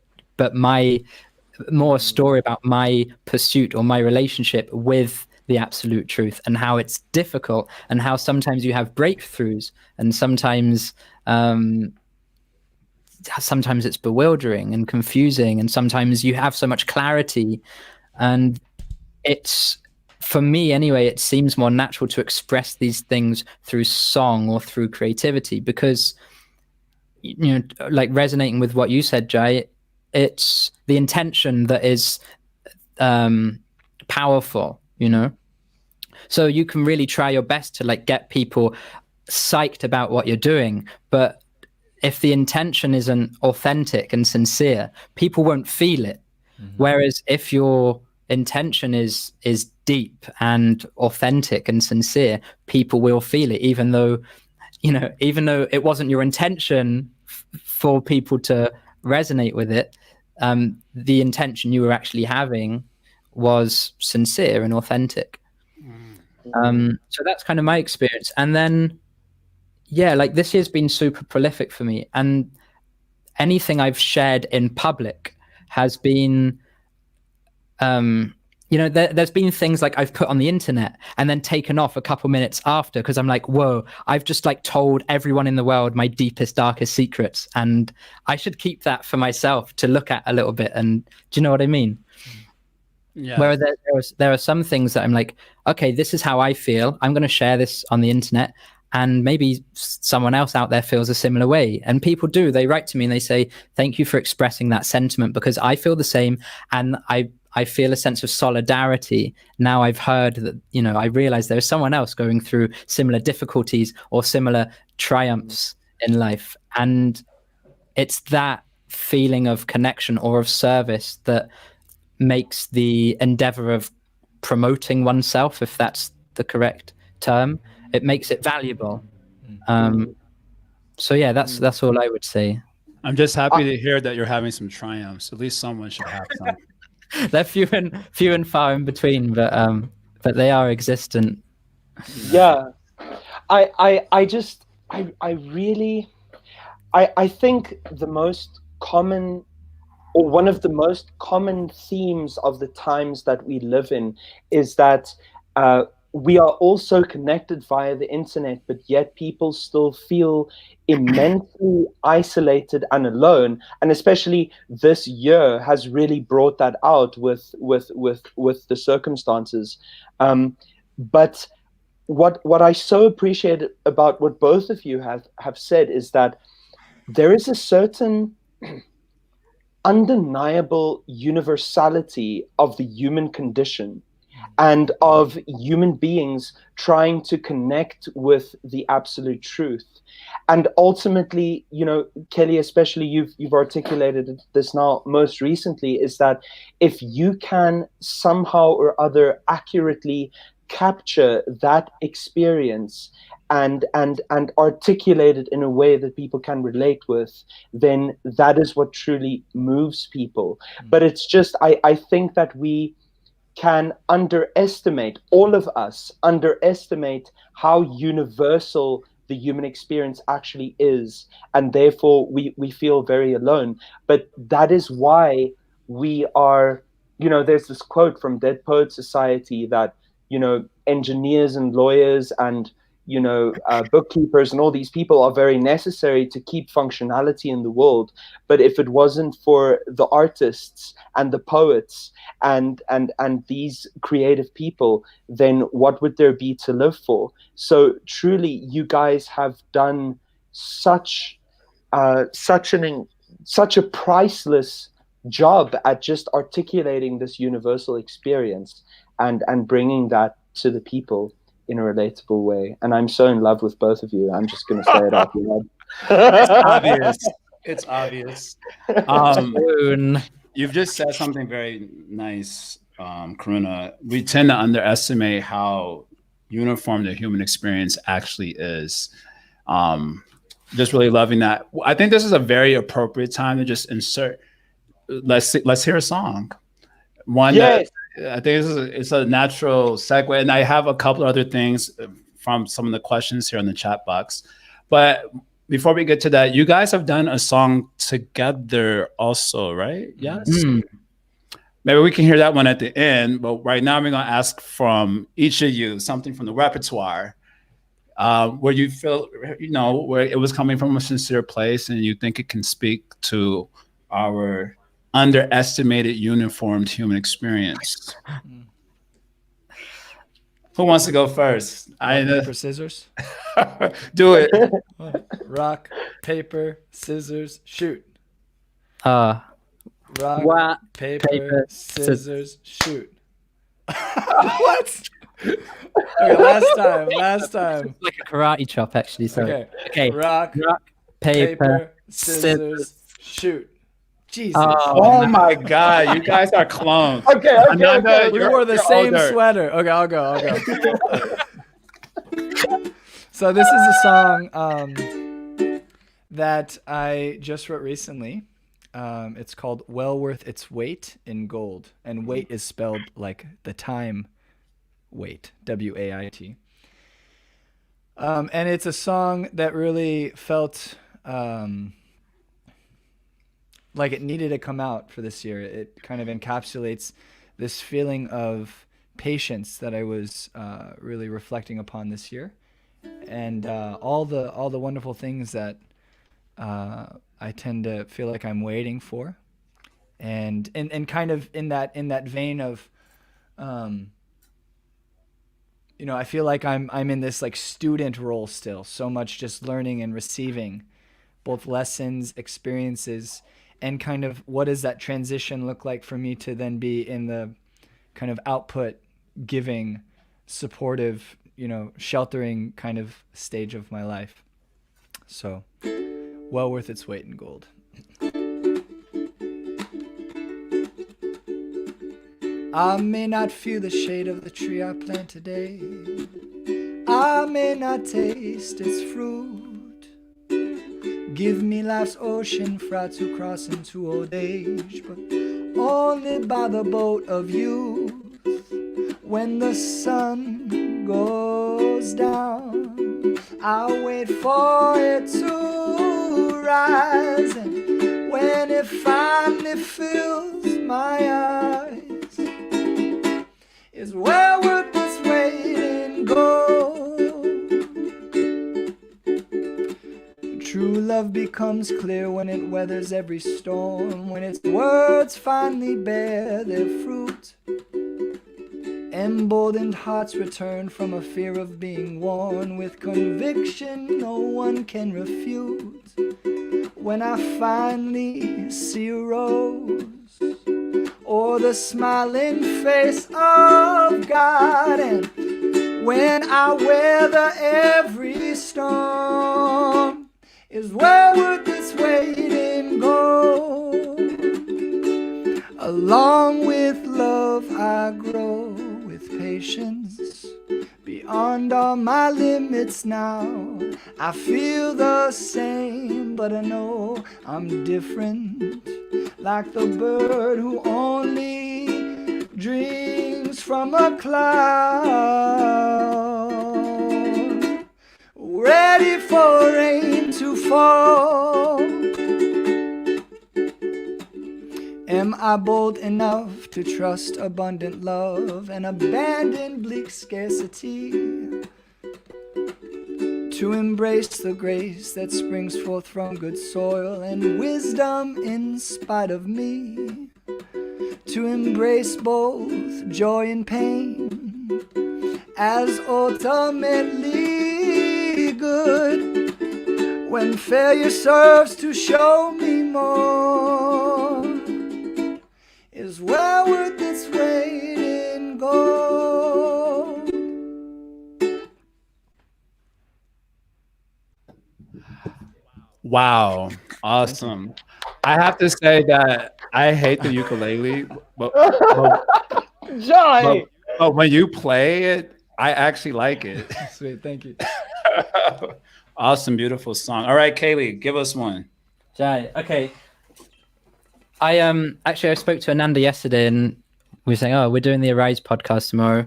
more a story about my pursuit or my relationship with the absolute truth, and how it's difficult, and how sometimes you have breakthroughs, and sometimes it's bewildering and confusing, and sometimes you have so much clarity, and it's for me anyway, it seems more natural to express these things through song or through creativity, because, you know, like resonating with what you said, Jai, it's the intention that is powerful, you know. So you can really try your best to like get people psyched about what you're doing, but if the intention isn't authentic and sincere, people won't feel it. Whereas if your intention is deep and authentic and sincere, people will feel it, even though it wasn't your intention for people to resonate with it. The intention you were actually having was sincere and authentic. So that's kind of my experience. And then, yeah, like this year's been super prolific for me, and anything I've shared in public has been, there's been things like I've put on the internet and then taken off a couple minutes after, because I'm like, whoa, I've just like told everyone in the world my deepest, darkest secrets, and I should keep that for myself to look at a little bit. And do you know what I mean? Yeah. Where there are some things that I'm like, okay, this is how I feel. I'm going to share this on the internet, and maybe someone else out there feels a similar way. And people do. They write to me and they say, thank you for expressing that sentiment, because I feel the same, and I feel a sense of solidarity. Now I've heard that, I realize there's someone else going through similar difficulties or similar triumphs in life. And it's that feeling of connection or of service that makes the endeavor of promoting oneself, if that's the correct term, it makes it valuable. So yeah, that's all I would say. I'm just happy to hear that you're having some triumphs. At least someone should have some. They're few and far in between, but they are existent. Yeah, I think the most common, or one of the most common themes of the times that we live in, is that we are also connected via the internet, but yet people still feel immensely isolated and alone. And especially this year has really brought that out with the circumstances. But what I so appreciate about what both of you have said is that there is a certain undeniable universality of the human condition and of human beings trying to connect with the absolute truth. And ultimately, Keli, especially you've articulated this now most recently, is that if you can somehow or other accurately capture that experience and articulate it in a way that people can relate with, then that is what truly moves people. But it's just, I think that we can underestimate, all of us underestimate how universal the human experience actually is, and therefore we feel very alone. But that is why we are, there's this quote from Dead Poets Society that, engineers and lawyers and bookkeepers and all these people are very necessary to keep functionality in the world. But if it wasn't for the artists and the poets and these creative people, then what would there be to live for? So truly, you guys have done such a priceless job at just articulating this universal experience and bringing that to the people in a relatable way. And I'm so in love with both of you. I'm just going to say it out loud. It's obvious. It's obvious. You've just said something very nice, Karuna. We tend to underestimate how uniform the human experience actually is. Just really loving that. I think this is a very appropriate time to just insert. Let's hear a song. One yes. I think it's a natural segue, and I have a couple other things from some of the questions here in the chat box. But before we get to that, you guys have done a song together also, right? Yes. Maybe we can hear that one at the end. But right now, I'm going to ask from each of you something from the repertoire where you feel, where it was coming from a sincere place, and you think it can speak to our underestimated uniformed human experience. Who wants to go first? Rock, paper, scissors. Do it. Rock, paper, scissors, shoot. Rock, Rock, paper, paper, scissors, shoot. What? Okay, last time. like a karate chop, actually. Sorry. Okay. Rock, paper, scissors, shoot. Jesus. Oh my God, you guys are clones. Okay. Ananda, We you're- wore the you're same older. sweater. Okay, I'll go. So this is a song that I just wrote recently. It's called "Well Worth Its Weight in Gold," and weight is spelled like the time wait, W-A-I-T. And it's a song that really felt like it needed to come out for this year. It kind of encapsulates this feeling of patience that I was really reflecting upon this year, and all the wonderful things that I tend to feel like I'm waiting for, and kind of in that vein of, I feel like I'm in this like student role still, so much just learning and receiving both lessons, experiences, and kind of what does that transition look like for me to then be in the kind of output giving, supportive, sheltering kind of stage of my life. So, well worth its weight in gold. I may not feel the shade of the tree I plant today. I may not taste its fruit. Give me life's ocean fraught to cross into old age, but only by the boat of youth. When the sun goes down, I'll wait for it to rise, and when it finally fills my eyes, it's well worth its weight in gold. True love becomes clear when it weathers every storm, when its words finally bear their fruit. Emboldened hearts return from a fear of being worn with conviction no one can refute. When I finally see a rose or the smiling face of God, and when I weather every storm, is well worth its weight in gold. Along with love I grow with patience beyond all my limits now. I feel the same, but I know I'm different, like the bird who only dreams from a cloud, ready for rain to fall. Am I bold enough to trust abundant love and abandon bleak scarcity? To embrace the grace that springs forth from good soil and wisdom in spite of me? To embrace both joy and pain as ultimately good, when failure serves to show me more, is well worth its weight in gold. Wow, awesome. I have to say that I hate the ukulele, but Johnny! but when you play it, I actually like it. Sweet, thank you. Awesome, beautiful song. All right, Keli, give us one. Jai, okay. I spoke to Ananda yesterday, and we were saying, "Oh, we're doing the Arise podcast tomorrow.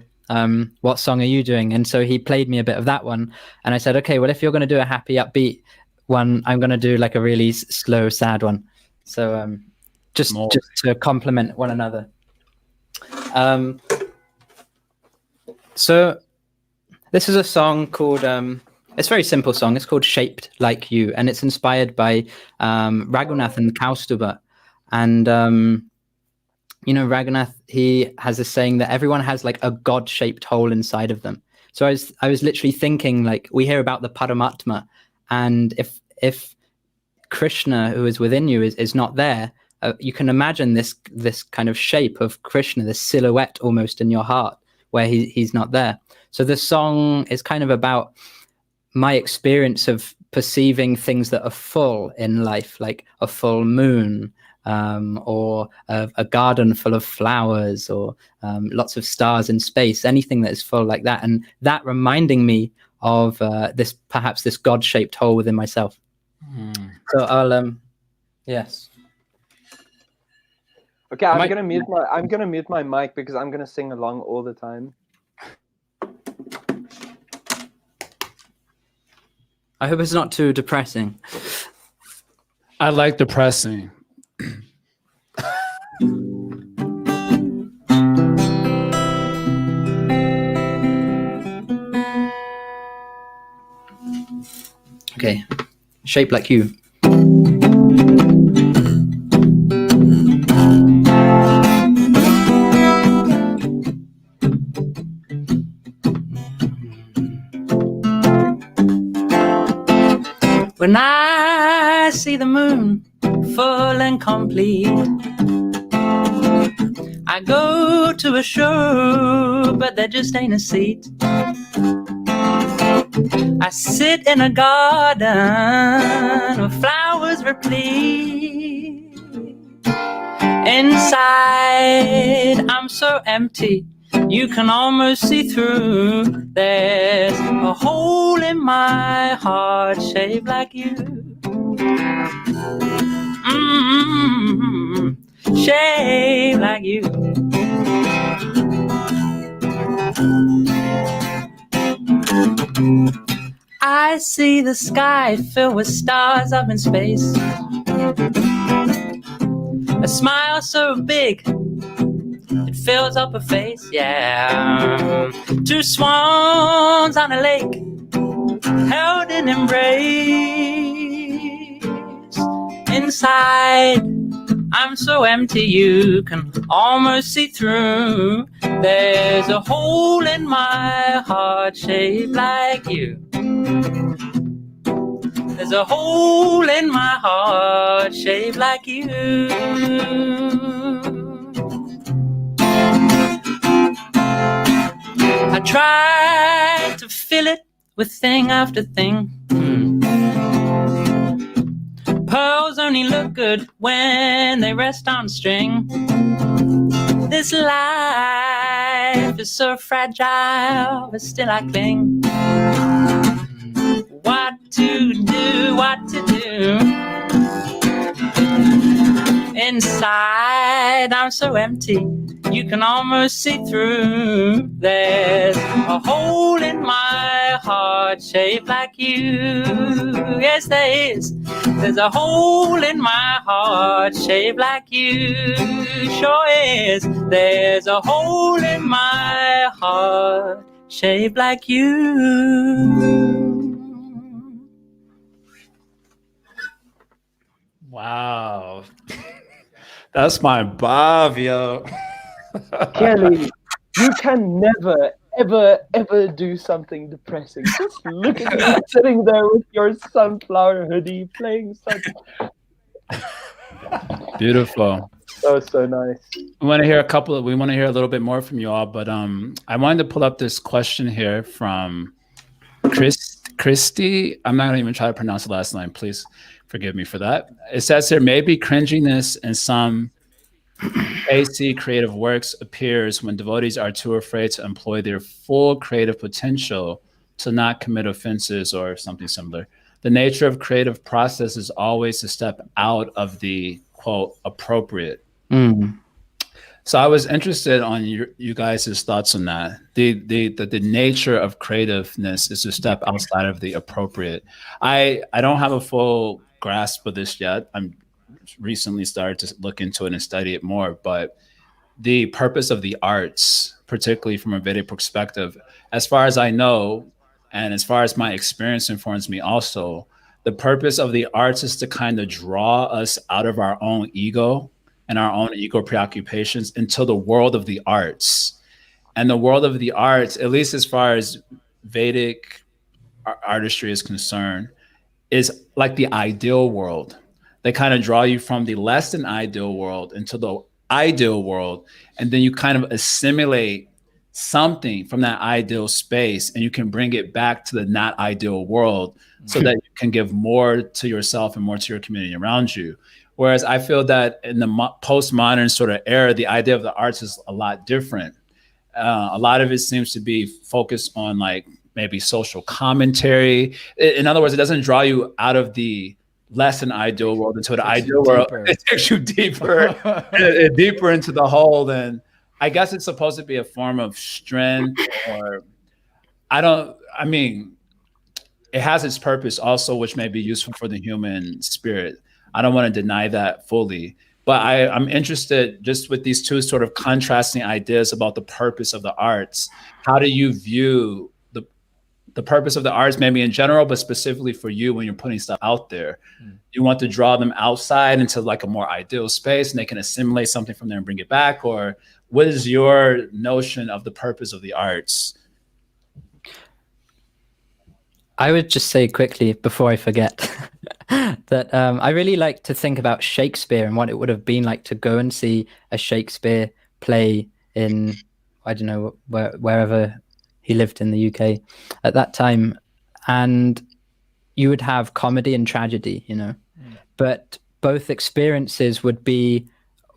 What song are you doing?" And so he played me a bit of that one, and I said, "Okay, well, if you're going to do a happy, upbeat one, I'm going to do like a really slow, sad one." So just to complement one another. So this is a song called. It's a very simple song. It's called "Shaped Like You," and it's inspired by Raghunath and Kaustuba. And Raghunath, he has a saying that everyone has like a God-shaped hole inside of them. So I was literally thinking, like, we hear about the Paramatma, and if Krishna, who is within you, is not there, you can imagine this kind of shape of Krishna, this silhouette almost in your heart, where he's not there. So the song is kind of about my experience of perceiving things that are full in life, like a full moon, or a garden full of flowers, or lots of stars in space, anything that is full like that. And that reminding me of this God-shaped hole within myself. So I'll, yes. Okay, I'm gonna mute my mic because I'm gonna sing along all the time. I hope it's not too depressing. I like depressing. Okay, Shape Like You. When I see the moon full and complete, I go to a show, but there just ain't a seat. I sit in a garden with flowers replete. Inside, I'm so empty, you can almost see through. There's a hole in my heart shaped like you. Shaped like you. I see the sky filled with stars up in space. A smile so big it fills up her face, yeah. Two swans on a lake, held in embrace. Inside, I'm so empty, you can almost see through. There's a hole in my heart shaped like you. There's a hole in my heart shaped like you. I tried to fill it with thing after thing. Pearls only look good when they rest on string. This life is so fragile, but still I cling. What to do, what to do. Inside, I'm so empty, you can almost see through. There's a hole in my heart shaped like you. Yes, there is. There's a hole in my heart shaped like you. Sure is. There's a hole in my heart shaped like you. Wow. That's my Bob, yo. Keli, you can never, ever do something depressing. Just look at you sitting there with your sunflower hoodie playing such... Beautiful. So nice. We want to hear a little bit more from you all, but I wanted to pull up this question here from Christy. I'm not going to even try to pronounce the last name. Please forgive me for that. It says here, maybe cringiness in some AC creative works appears when devotees are too afraid to employ their full creative potential to not commit offenses or something similar. The nature of creative process is always to step out of the, quote, appropriate. So I was interested on you guys' thoughts on that. The nature of creativeness is to step outside of the appropriate. I don't have a full grasp of this yet. I'm recently started to look into it and study it more, but the purpose of the arts, particularly from a Vedic perspective, as far as I know, and as far as my experience informs me also, the purpose of the arts is to kind of draw us out of our own ego and our own ego preoccupations into the world of the arts. And the world of the arts, at least as far as Vedic artistry is concerned, is like the ideal world. They kind of draw you from the less than ideal world into the ideal world. And then you kind of assimilate something from that ideal space and you can bring it back to the not ideal world so that you can give more to yourself and more to your community around you. Whereas I feel that in the postmodern sort of era, the idea of the arts is a lot different. A lot of it seems to be focused on like maybe social commentary. In other words, it doesn't draw you out of the less than ideal world into the ideal world. It takes you deeper, deeper into the whole. And I guess it's supposed to be a form of strength, or I mean, it has its purpose also, which may be useful for the human spirit. I don't want to deny that fully. But I'm interested just with these two sort of contrasting ideas about the purpose of the arts. How do you view the purpose of the arts, maybe in general, but specifically for you when you're putting stuff out there? You want to draw them outside into like a more ideal space and they can assimilate something from there and bring it back? Or what is your notion of the purpose of the arts? I would just say quickly before I forget that I really like to think about Shakespeare and what it would have been like to go and see a Shakespeare play in, I don't know, wherever he lived in the UK at that time. And you would have comedy and tragedy, you know, but both experiences would be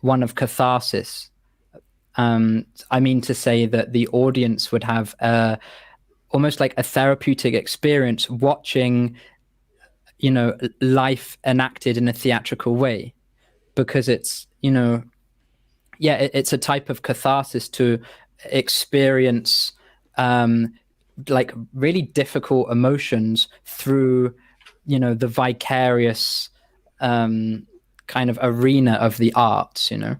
one of catharsis. I mean to say that the audience would have almost like a therapeutic experience watching, you know, life enacted in a theatrical way, because it's, you know, it's a type of catharsis to experience like really difficult emotions through, you know, the vicarious kind of arena of the arts, you know.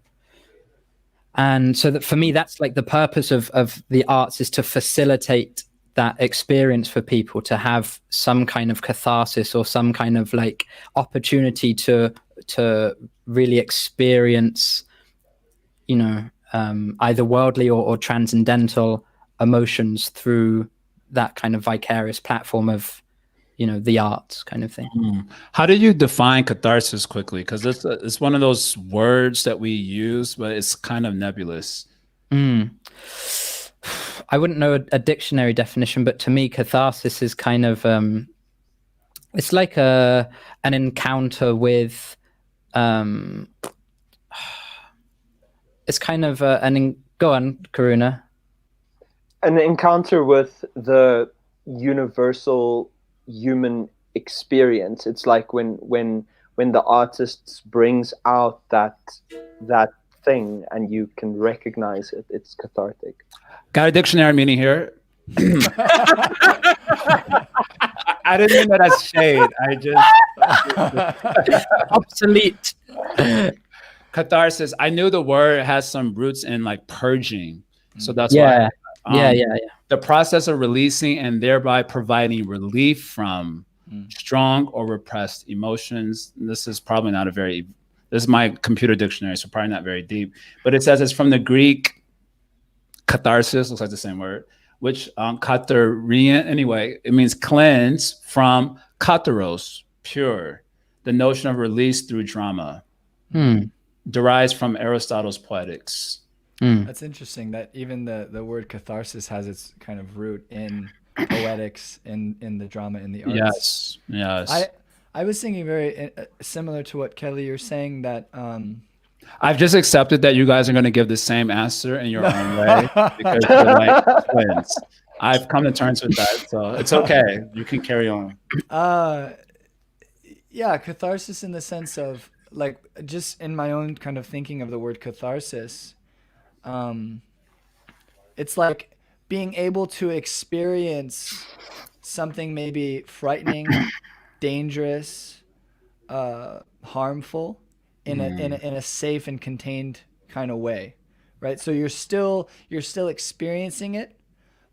And so that for me, that's like the purpose of the arts, is to facilitate that experience for people to have some kind of catharsis or some kind of like opportunity to really experience, you know, either worldly or transcendental emotions through that kind of vicarious platform of, you know, the arts kind of thing. How do you define catharsis quickly? Because it's one of those words that we use, but it's kind of nebulous. I wouldn't know a dictionary definition, but to me, catharsis is kind of it's like an encounter with it's kind of go on, Karuna. An encounter with the universal human experience. It's like when the artist brings out that thing and you can recognize it. It's cathartic. Got a dictionary meaning here. I didn't mean that as shade. I just Obsolete. Catharsis. I knew the word has some roots in like purging, so that's why. The process of releasing and thereby providing relief from strong or repressed emotions. This is probably not this is my computer dictionary, so probably not very deep. But it says it's from the Greek catharsis, looks like the same word, which katharian, anyway, it means cleanse from katharos, pure. The notion of release through drama derives from Aristotle's Poetics. That's interesting that even the word catharsis has its kind of root in poetics, in the drama, in the arts. Yes. I was thinking very similar to what Keli, you're saying, that I've just accepted that you guys are going to give the same answer in your own way because you're like twins. I've come to terms with that, so it's okay. You can carry on. Yeah, catharsis in the sense of, like, just in my own kind of thinking of the word catharsis, it's like being able to experience something maybe frightening, dangerous, harmful in a safe and contained kind of way, right? So you're still experiencing it,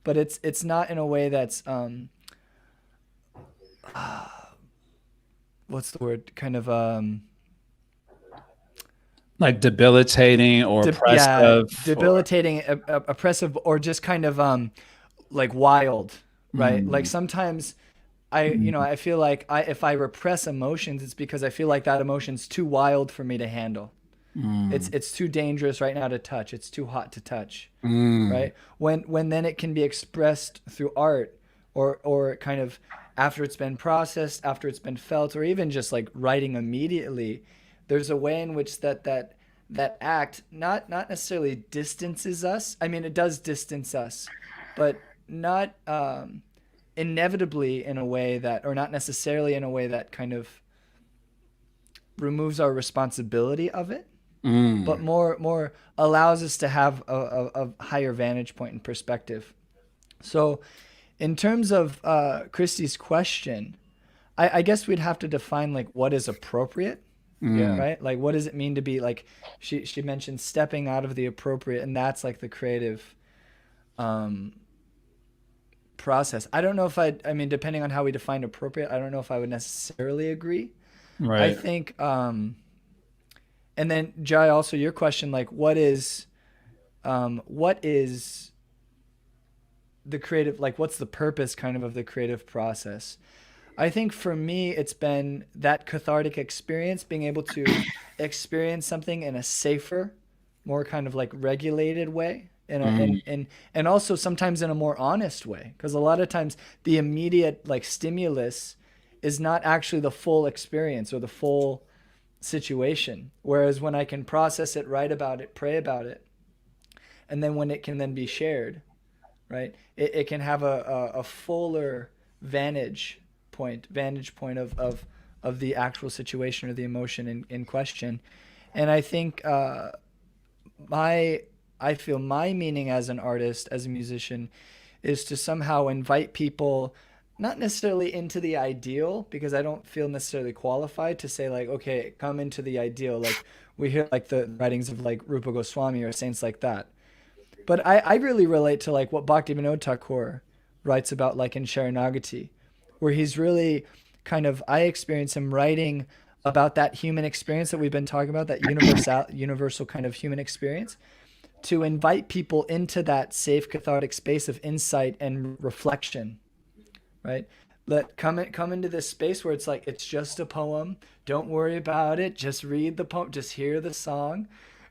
but it's not in a way that's what's the word? Kind of Like debilitating or Yeah, oppressive. debilitating, oppressive, or just kind of like wild, right? Like sometimes I feel like if I repress emotions, it's because I feel like that emotion's too wild for me to handle. It's too dangerous right now to touch. It's too hot to touch, right? When then it can be expressed through art, or kind of after it's been processed, after it's been felt, or even just like writing immediately. There's a way in which that act not necessarily distances us. I mean, it does distance us, but not inevitably in a way that, or not necessarily in a way that kind of removes our responsibility of it, but more allows us to have a higher vantage point and perspective. So, in terms of Christy's question, I guess we'd have to define like what is appropriate, Yeah. right? Like, what does it mean to be like? She mentioned stepping out of the appropriate, and that's like the creative process. I don't know if I mean, depending on how we define appropriate, I don't know if I would necessarily agree. I Right. think, and then Jai, also your question, like, what is the creative, like, what's the purpose kind of the creative process? I think for me, it's been that cathartic experience, being able to experience something in a safer, more kind of like regulated way, and also sometimes in a more honest way, because a lot of times the immediate like stimulus is not actually the full experience or the full situation. Whereas when I can process it, write about it, pray about it, and then when it can then be shared, right? It can have a fuller vantage point of the actual situation or the emotion in question. And I think my I feel my meaning as an artist, as a musician, is to somehow invite people not necessarily into the ideal, because I don't feel necessarily qualified to say like, okay, come into the ideal. Like we hear like the writings of like Rupa Goswami or saints like that. But I really relate to like what Bhaktivinoda Thakur writes about, like in Sharanagati, where he's really kind of, I experience him writing about that human experience that we've been talking about, that universal kind of human experience, to invite people into that safe cathartic space of insight and reflection, right? Come into this space where it's like, it's just a poem. Don't worry about it. Just read the poem. Just hear the song,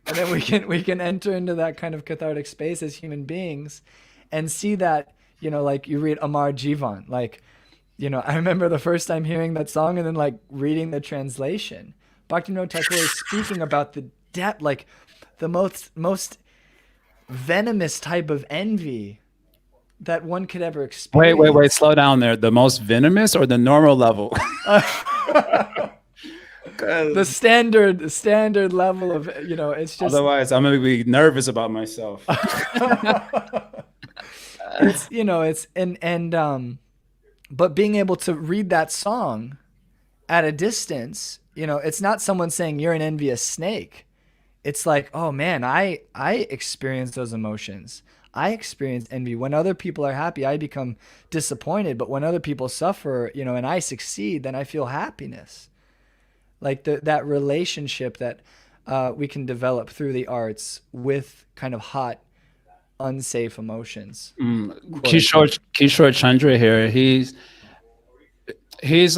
and then we can enter into that kind of cathartic space as human beings, and see that, like you read Amar Jivan, like, I remember the first time hearing that song and then like reading the translation. Bhaktivinoda Thakur is speaking about the depth, like the most venomous type of envy that one could ever experience. Wait. Slow down there. The most venomous or the normal level? The standard level of, it's just, Otherwise, I'm gonna be nervous about myself. it's but being able to read that song at a distance, it's not someone saying you're an envious snake. It's like, oh man, I experience those emotions. I experience envy. When other people are happy, I become disappointed. But when other people suffer, and I succeed, then I feel happiness. Like that relationship that we can develop through the arts with kind of hot, unsafe emotions. Kishore Chandra here. He's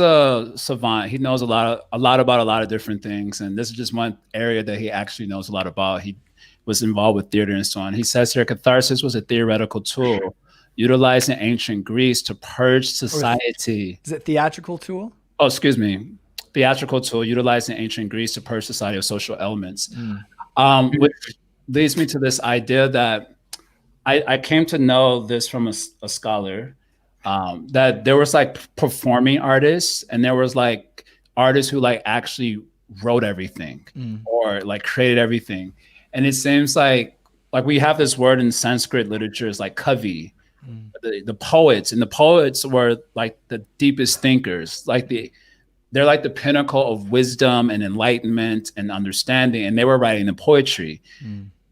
a savant. He knows a lot about a lot of different things, and this is just one area that he actually knows a lot about. He was involved with theater and so on. He says here, catharsis was a theoretical tool utilized in ancient Greece to purge society. Is it theatrical tool? Oh, excuse me. Theatrical tool utilized in ancient Greece to purge society of social elements. Which leads me to this idea that I came to know this from a scholar, that there was like performing artists and there was like artists who like actually wrote everything or like created everything. And it seems like we have this word in Sanskrit literature is like kavi, the poets, and the poets were like the deepest thinkers, they're like the pinnacle of wisdom and enlightenment and understanding, and they were writing the poetry.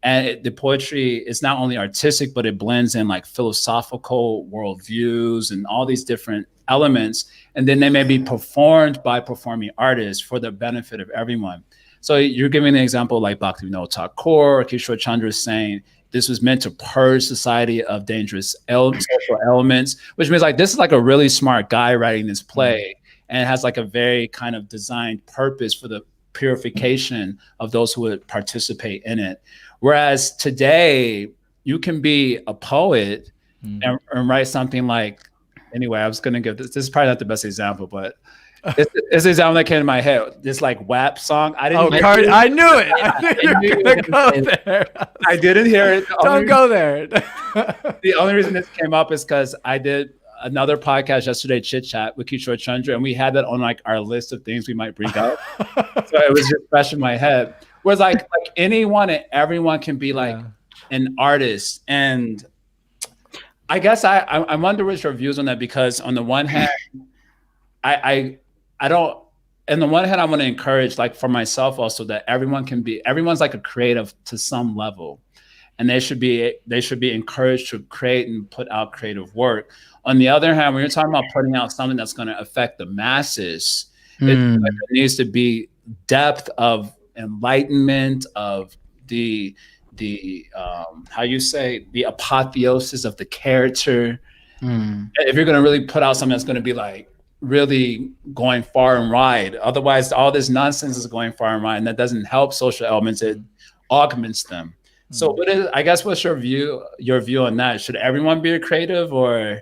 And the poetry is not only artistic, but it blends in like philosophical worldviews and all these different elements. And then they may be performed by performing artists for the benefit of everyone. So you're giving an example like Bhaktivinoda Thakur, Kishore Chandra saying this was meant to purge society of dangerous social elements, which means like this is like a really smart guy writing this play, and it has like a very kind of designed purpose for the purification of those who would participate in it. Whereas today, you can be a poet and write something like, anyway, I was going to give this is probably not the best example, but it's the example that came to my head. This like WAP song. I didn't. I knew it. I knew you were gonna go there. I didn't hear it. Don't go there. The only reason this came up is because I did another podcast yesterday, Chit Chat with Kishore Chandra, and we had that on like our list of things we might bring up. So it was just fresh in my head. Whereas like anyone and everyone can be like an artist, and I guess I wonder what's your views on that, because on the one hand, I don't. On the one hand, I want to encourage, like for myself also, that everyone's like a creative to some level, and they should be encouraged to create and put out creative work. On the other hand, when you're talking about putting out something that's going to affect the masses, there needs to be depth of enlightenment, of the how you say, the apotheosis of the character. If you're going to really put out something that's going to be like really going far and wide, otherwise all this nonsense is going far and wide, and that doesn't help social elements, it augments them. So what's your view on that? Should everyone be a creative, or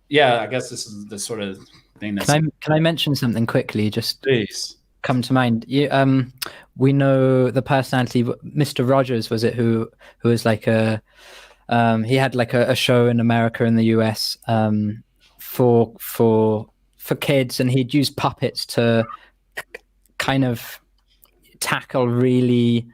yeah, I guess this is the sort of thing that's... Can I mention something quickly? Just please. Come to mind. We know the personality, Mr. Rogers, was it, who was like he had like a show in America and the US for kids, and he'd use puppets to kind of tackle really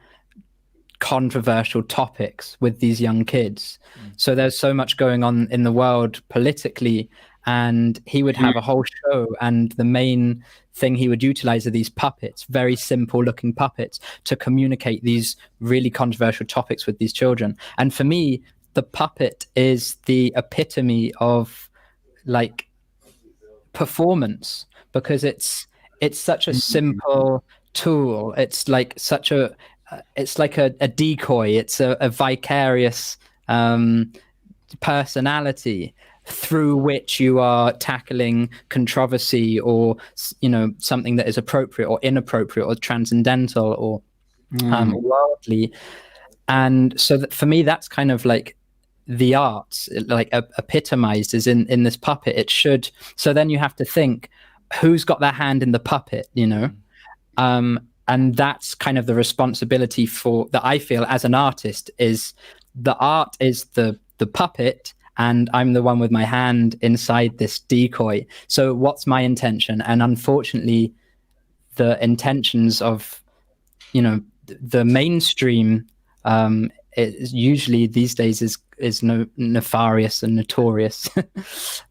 controversial topics with these young kids. So there's so much going on in the world politically, and he would have a whole show, and the main thing he would utilize are these puppets, very simple looking puppets, to communicate these really controversial topics with these children. And for me, the puppet is the epitome of like performance, because it's such a simple tool. It's like a decoy. It's a vicarious personality through which you are tackling controversy, or something that is appropriate or inappropriate or transcendental or worldly. And so that, for me, that's kind of like the arts, like epitomized is in this puppet. It should. So then you have to think, who's got their hand in the puppet, and that's kind of the responsibility that I feel as an artist, is the art is the puppet, and I'm the one with my hand inside this decoy. So what's my intention? And unfortunately, the intentions of, the mainstream is usually these days is nefarious and notorious.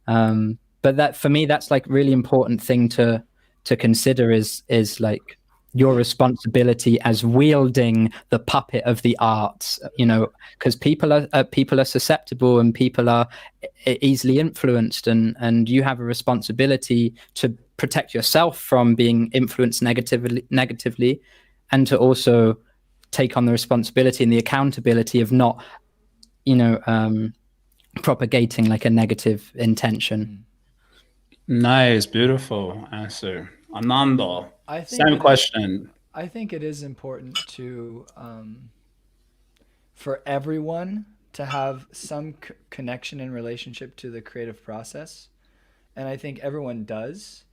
But that, for me, that's like really important thing to consider is like your responsibility as wielding the puppet of the arts, because people are susceptible, and people are easily influenced, and you have a responsibility to protect yourself from being influenced negatively, and to also take on the responsibility and the accountability of not, propagating like a negative intention. Nice, beautiful answer. Ananda, same question. I think it is important to for everyone to have some connection and relationship to the creative process, and I think everyone does.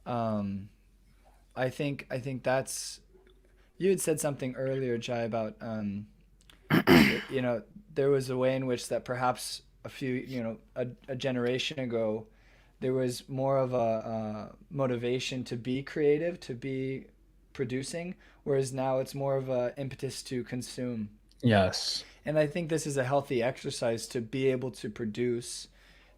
I think that's, you had said something earlier, Jai, about there was a way in which that perhaps a generation ago, there was more of a motivation to be creative, to be producing, whereas now it's more of a impetus to consume. Yes. And I think this is a healthy exercise, to be able to produce,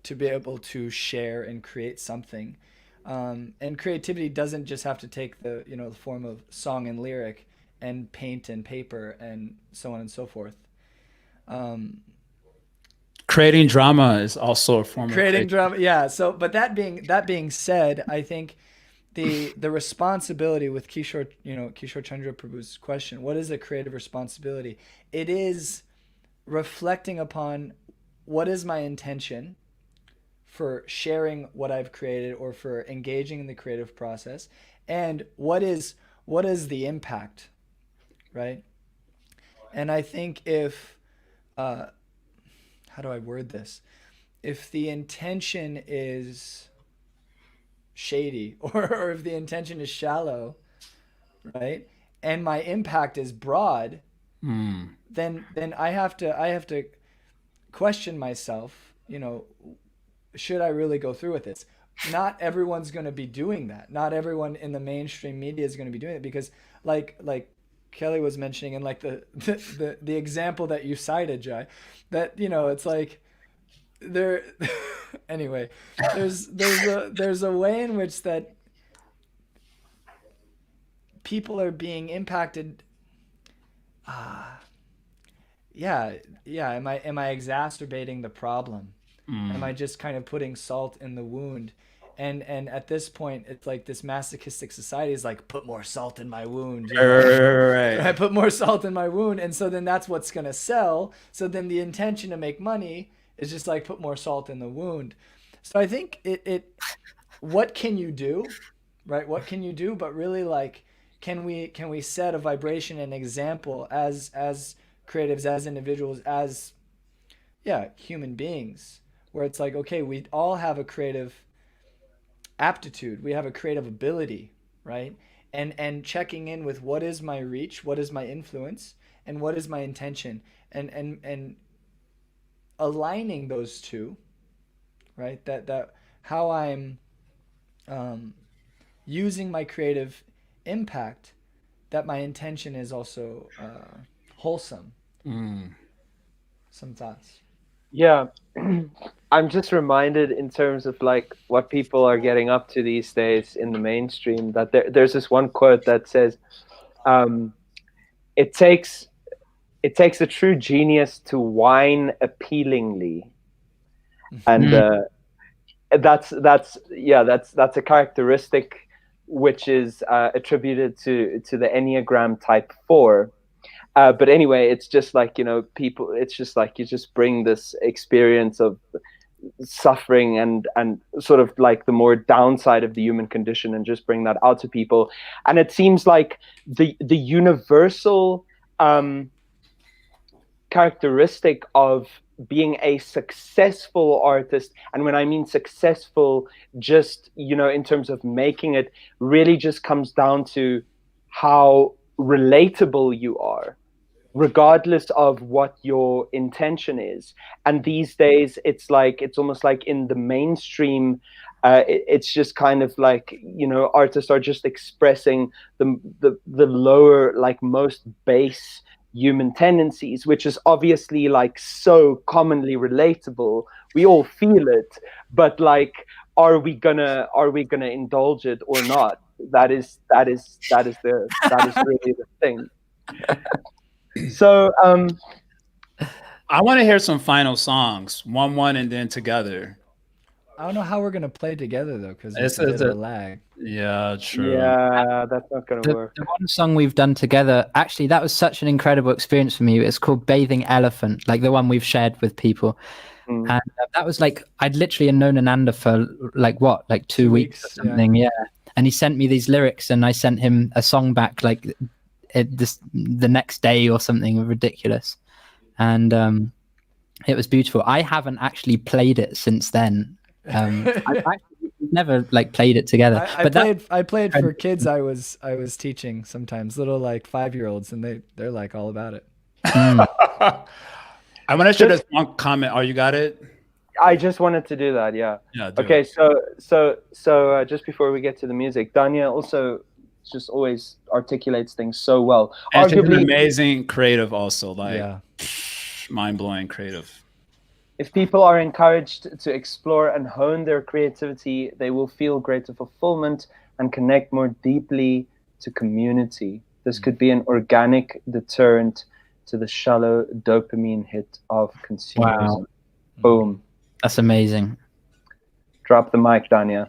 to be able to share and create something. And creativity doesn't just have to take the form of song and lyric and paint and paper and so on and so forth. Creating drama is also a form of creating drama. Yeah. So, but that being said, I think the responsibility with Kishore Chandra Prabhu's question, what is a creative responsibility? It is reflecting upon what is my intention for sharing what I've created or for engaging in the creative process, and what is the impact, right? And I think if how do I word this? If the intention is shady or if the intention is shallow, right? And my impact is broad, then I have to question myself, should I really go through with this? Not everyone's going to be doing that. Not everyone in the mainstream media is going to be doing it because like Keli was mentioning and like the example that you cited, Jai, that it's like there anyway, there's a way in which that people are being impacted. Yeah, am I exacerbating the problem? Am I just kind of putting salt in the wound? And at this point, it's like this masochistic society is like, put more salt in my wound. Right. I put more salt in my wound, and so then that's what's gonna sell. So then the intention to make money is just like put more salt in the wound. So I think what can you do, right? What can you do? But really, like, can we set a vibration and example as creatives, as individuals, as human beings, where it's like, okay, we all have a creative aptitude, we have a creative ability, right? And checking in with what is my reach, what is my influence, and what is my intention, and aligning those two, right? That how I'm using my creative impact, that my intention is also wholesome. Some thoughts. Yeah. I'm just reminded in terms of like what people are getting up to these days in the mainstream that there's this one quote that says, it takes a true genius to whine appealingly. And that's a characteristic which is attributed to the Enneagram type 4. But anyway, it's just like, people, it's just like you just bring this experience of suffering and sort of like the more downside of the human condition and just bring that out to people. And it seems like the universal characteristic of being a successful artist, and when I mean successful, just in terms of making it, really just comes down to how relatable you are, regardless of what your intention is. And these days it's almost like in the mainstream, it's just kind of like, artists are just expressing the lower, like most base human tendencies, which is obviously like so commonly relatable. We all feel it, but like, are we gonna indulge it or not? That is really the thing. So I want to hear some final songs, one and then together. I don't know how we're gonna play together though, because It's there's a a- lag. Yeah, true. yeah, that's not gonna work. The one song we've done together, actually, that was such an incredible experience for me. It's called Bathing Elephant, like the one we've shared with people. And that was like, I'd literally known Ananda for like 2 weeks or something. Yeah. And he sent me these lyrics and I sent him a song back like the next day or something ridiculous. And it was beautiful. I haven't actually played it since then. We've never like played it together. I played for kids I was teaching sometimes, little like 5-year-olds, and they're like all about it. I want to share this one comment. Oh, you got it? I just wanted to do that. Yeah. Okay. So just before we get to the music, Danya also just always articulates things so well. And she's an amazing creative also, like mind-blowing creative. If people are encouraged to explore and hone their creativity, they will feel greater fulfillment and connect more deeply to community. This could be an organic deterrent to the shallow dopamine hit of consumerism. Wow. Boom. That's amazing. Drop the mic, Danya.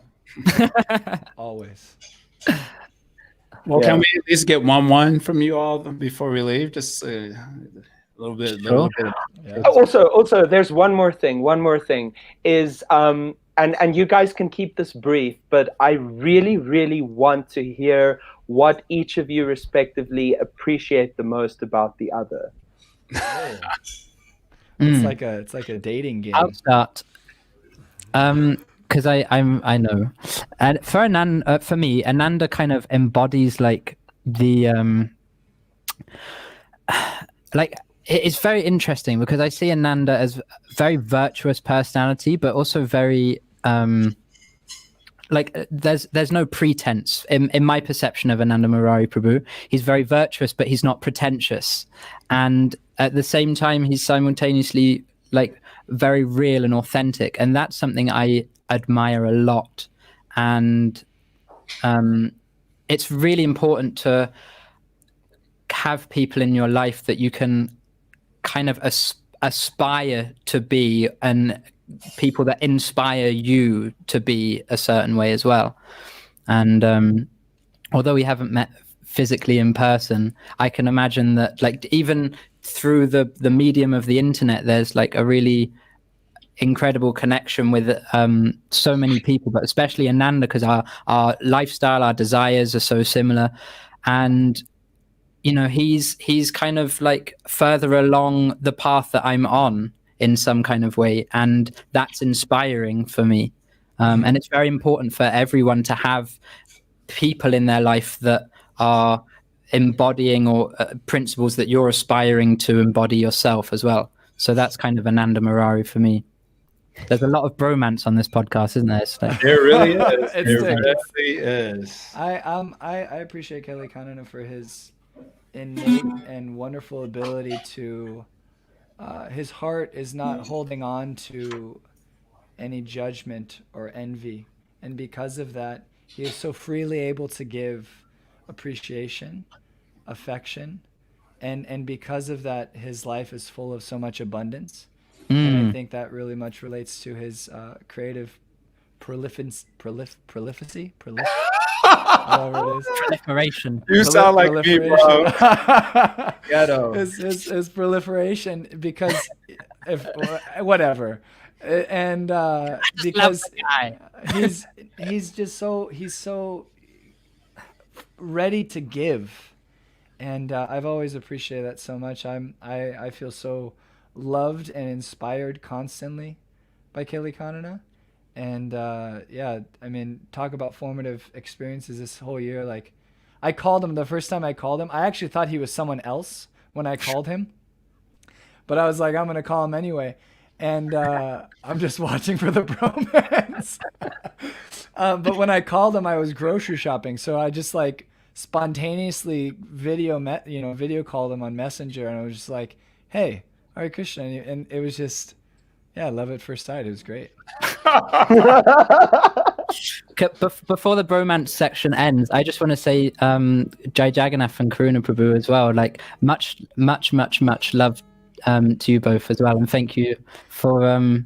Always. Well, Yeah. can we at least get one from you all before we leave? Just a little bit, little bit. Yeah. Also, there's one more thing. One more thing is, and you guys can keep this brief, but I really, really want to hear what each of you respectively appreciate the most about the other. It's like a dating game. I'll start. Because I know, and for Ananda, for me, Ananda kind of embodies like the like it's very interesting because I see Ananda as very virtuous personality, but also very like there's no pretense in my perception of Ananda Murari Prabhu. He's very virtuous, but he's not pretentious, and at the same time, he's simultaneously like very real and authentic, and that's something I admire a lot. And it's really important to have people in your life that you can kind of aspire to be, and people that inspire you to be a certain way as well. And although we haven't met physically in person, I can imagine that like even through the medium of the internet, there's like a really incredible connection with so many people, but especially Ananda, because our lifestyle, our desires are so similar. And you know, he's kind of like further along the path that I'm on in some kind of way, and that's inspiring for me. And it's very important for everyone to have people in their life that are embodying or principles that you're aspiring to embody yourself as well. So that's kind of Ananda Murari for me. There's a lot of bromance on this podcast, isn't there? It's like, There really is. It's There thick. really is. I appreciate Keli Kanana for his innate and wonderful ability to his heart is not holding on to any judgment or envy, and because of that he is so freely able to give appreciation, affection, and because of that his life is full of so much abundance. And I think that really much relates to his creative prolificacy, whatever it is. proliferation. You sound like me, bro. Ghetto. His proliferation, because if whatever, and because Love the guy. he's so ready to give, and I've always appreciated that so much. I feel so loved and inspired constantly by Keli Kanana. And yeah, I mean, talk about formative experiences this whole year. Like, I called him the first time I called him. I actually thought he was someone else when I called him, but I was like, I'm gonna call him anyway. And I'm just watching for the bromance. But when I called him, I was grocery shopping, so I just like spontaneously video called him on Messenger, and I was just like, "Hey, Hare Krishna," and it was just, yeah, love at first sight. It was great. Before the bromance section ends, I just want to say Jai Jagannath and Karuna Prabhu as well. Like much love to you both as well, and thank you for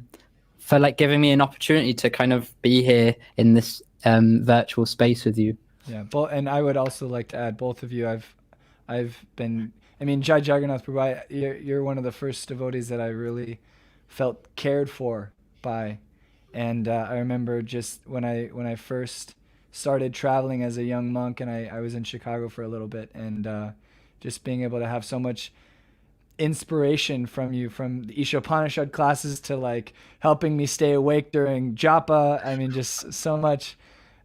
like giving me an opportunity to kind of be here in this virtual space with you. Yeah, and I would also like to add, both of you, I've been. I mean, Jai Jagannath Prabhu, you're one of the first devotees that I really felt cared for by. And I remember just when I first started traveling as a young monk, and I was in Chicago for a little bit, and just being able to have so much inspiration from you, from the Ishopanishad classes to like helping me stay awake during japa. I mean, just so much.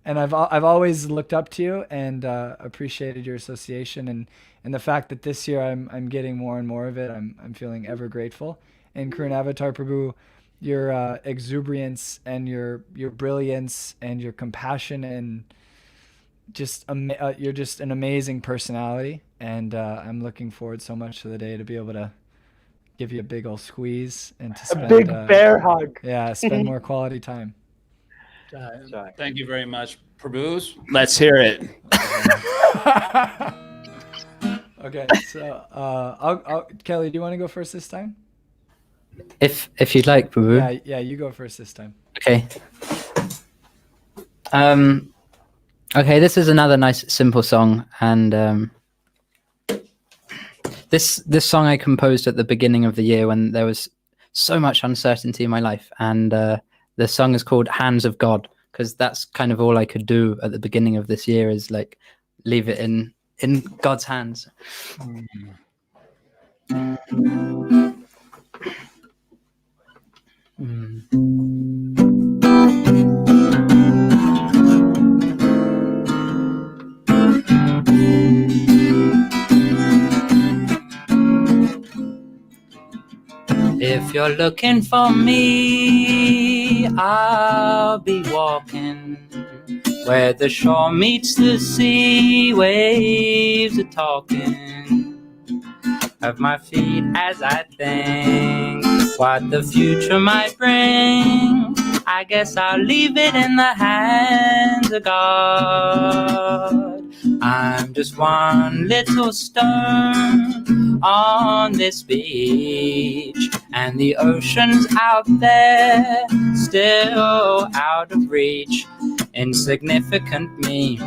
And I've always looked up to you and appreciated your association, and the fact that this year I'm getting more and more of it. I'm feeling ever grateful. And Karuna Avatar Prabhu, your exuberance and your brilliance and your compassion, and just you're just an amazing personality. And I'm looking forward so much to the day to be able to give you a big old squeeze and to spend A big bear hug. Yeah, spend more quality time. Thank you very much, Prabhu. Let's hear it. Okay, so Keli, do you want to go first this time? If you'd like, Prabhu. Yeah, you go first this time. Okay. Okay, this is another nice simple song, and this song I composed at the beginning of the year when there was so much uncertainty in my life, and the song is called "Hands of God" because that's kind of all I could do at the beginning of this year is like leave it in God's hands. If you're looking for me, I'll be walking where the shore meets the sea, waves are talking of my feet as I think what the future might bring. I guess I'll leave it in the hands of God. I'm just one little stone on this beach, and the ocean's out there, still out of reach. Insignificant me,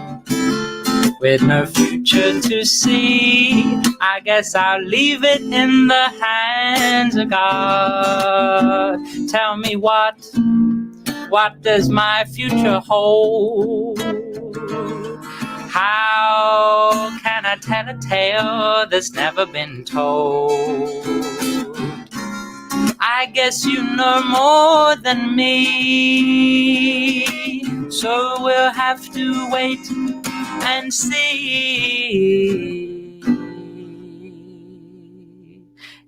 with no future to see. I guess I'll leave it in the hands of God. Tell me what does my future hold? How can I tell a tale that's never been told? I guess you know more than me, so we'll have to wait and see.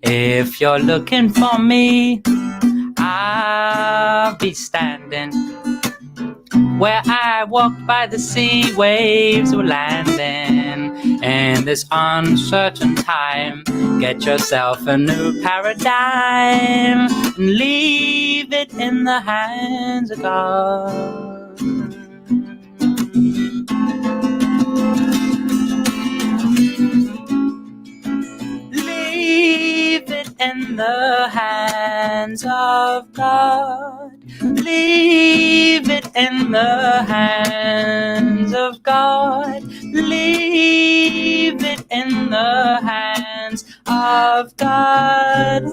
If you're looking for me, I'll be standing where I walked by the sea, waves were landing. In this uncertain time, get yourself a new paradigm and leave it in the hands of God. Leave it in the hands of God. Leave it in the hands of God. Leave it in the hands of God.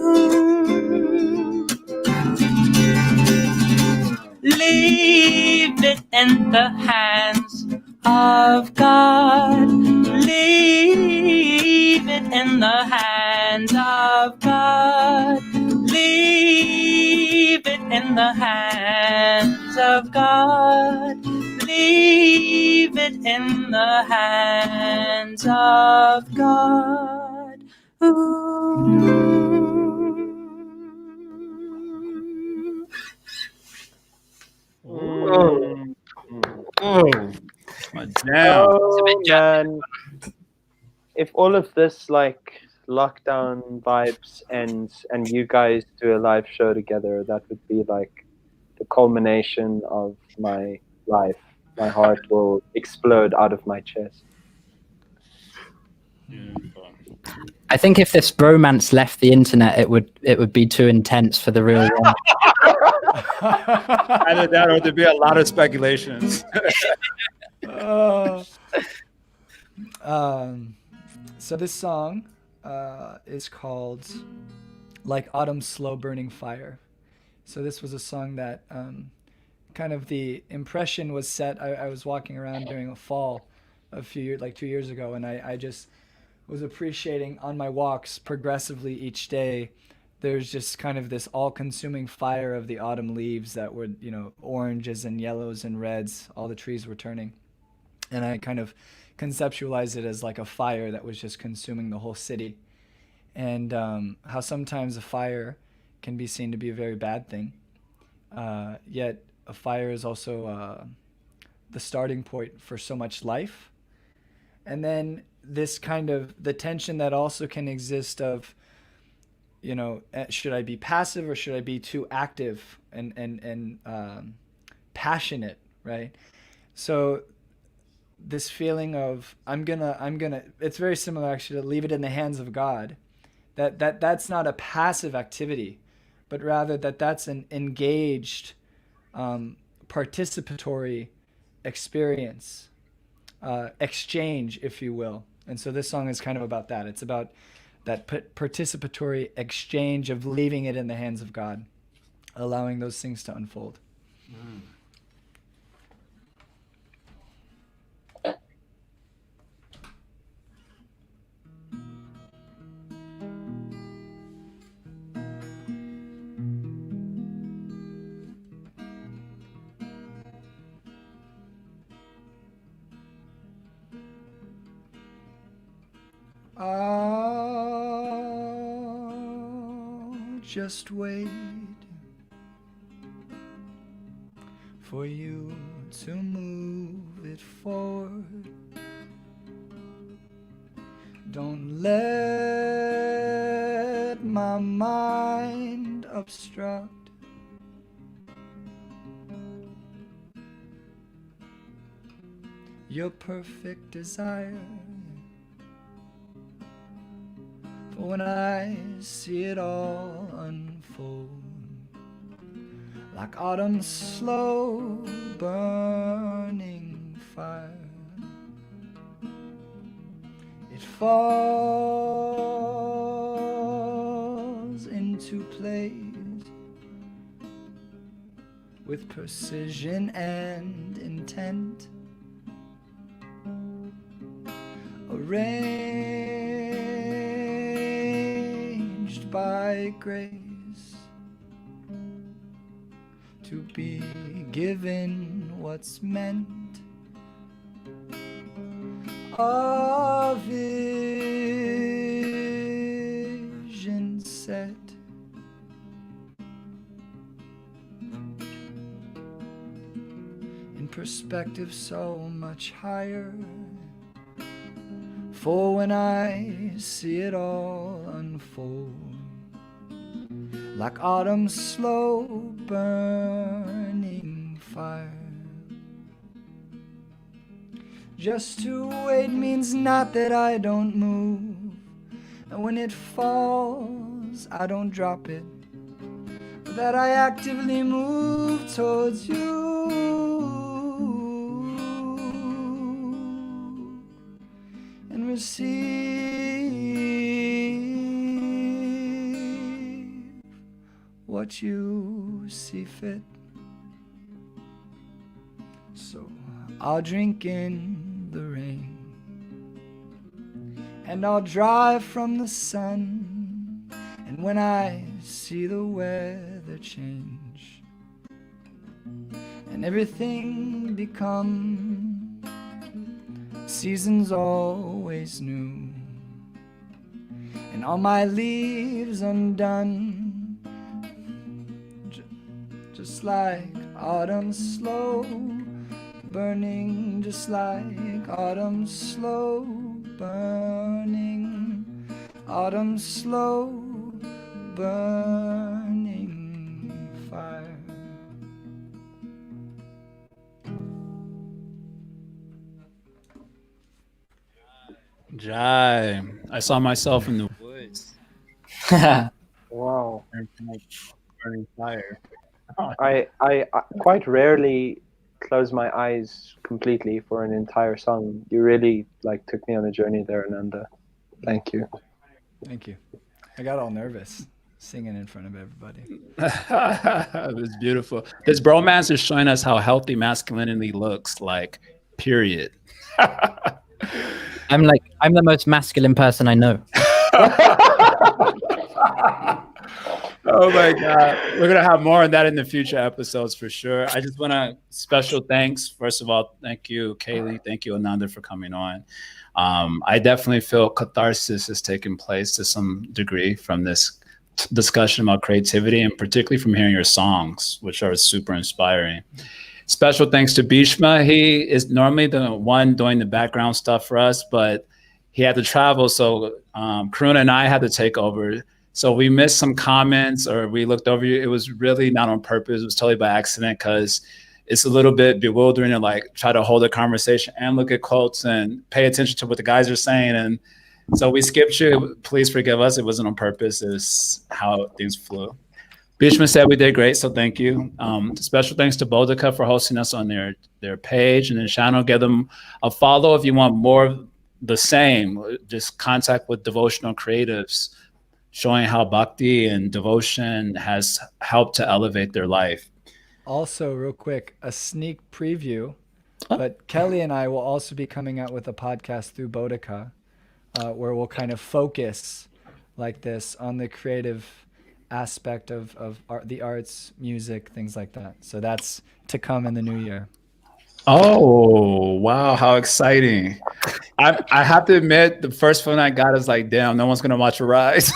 Leave it in the hands of God. Leave it in the hands of God. Leave it in the hands of God. Leave it in the hands of God. Ooh. Damn. Oh man, if all of this like lockdown vibes ends and you guys do a live show together, that would be like the culmination of my life. My heart will explode out of my chest. I think if this bromance left the internet, it would be too intense for the real world. Either that or there'd be a lot of speculations. So this song is called "Like Autumn's Slow Burning Fire." So this was a song that kind of the impression was set. I was walking around during a fall a few years, like 2 years ago, and I just was appreciating on my walks progressively each day. There's just kind of this all-consuming fire of the autumn leaves that would, oranges and yellows and reds. All the trees were turning, and I kind of conceptualized it as like a fire that was just consuming the whole city, and how sometimes a fire can be seen to be a very bad thing. Yet a fire is also the starting point for so much life. And then this kind of the tension that also can exist of, should I be passive or should I be too active and passionate, right? So this feeling of I'm gonna it's very similar actually to leave it in the hands of God. That's not a passive activity, but rather that's an engaged, participatory experience, exchange, if you will. And so this song is kind of about that. It's about that participatory exchange of leaving it in the hands of God, allowing those things to unfold. I'll just wait for you to move it forward. Don't let my mind obstruct your perfect desire. For when I see it all unfold, like autumn's slow burning fire, it falls into place with precision and intent, arranged by grace to be given what's meant. A vision set in perspective so much higher. For when I see it all unfold, like autumn's slow burning fire, just to wait means not that I don't move, and when it falls, I don't drop it, but that I actively move towards you and receive what you see fit. So I'll drink in the rain, and I'll drive from the sun, and when I see the weather change and everything become seasons always new, and all my leaves undone, just like autumn slow burning, just like autumn slow burning, autumn slow burning fire. Jai, I saw myself in the woods. Wow. Burning fire. I quite rarely close my eyes completely for an entire song. You really like took me on a journey there, Ananda. Thank you. Thank you. I got all nervous singing in front of everybody. It was beautiful. This bromance is showing us how healthy masculinity looks like, period. I'm the most masculine person I know. Oh my God. We're going to have more on that in the future episodes for sure. I just want to special thanks. First of all, thank you, Keli. Thank you, Ananda, for coming on. I definitely feel catharsis is taking place to some degree from this discussion about creativity, and particularly from hearing your songs, which are super inspiring. Special thanks to Bhishma. He is normally the one doing the background stuff for us, but he had to travel. So Karuna and I had to take over. So we missed some comments, or we looked over you. It was really not on purpose. It was totally by accident, because it's a little bit bewildering to like try to hold a conversation and look at quotes and pay attention to what the guys are saying. And so we skipped you. Please forgive us. It wasn't on purpose. It's how things flew. Beachman said we did great, so thank you. Special thanks to Bodica for hosting us on their page and their channel. Give them a follow if you want more of the same. Just contact with devotional creatives, showing how bhakti and devotion has helped to elevate their life. Also, real quick, a sneak preview. But Keli and I will also be coming out with a podcast through Bodica, where we'll kind of focus like this on the creative aspect of art, the arts, music, things like that. So that's to come in the new year. Oh, wow, how exciting. I have to admit, the first one I got is like, damn, no one's gonna watch a rise.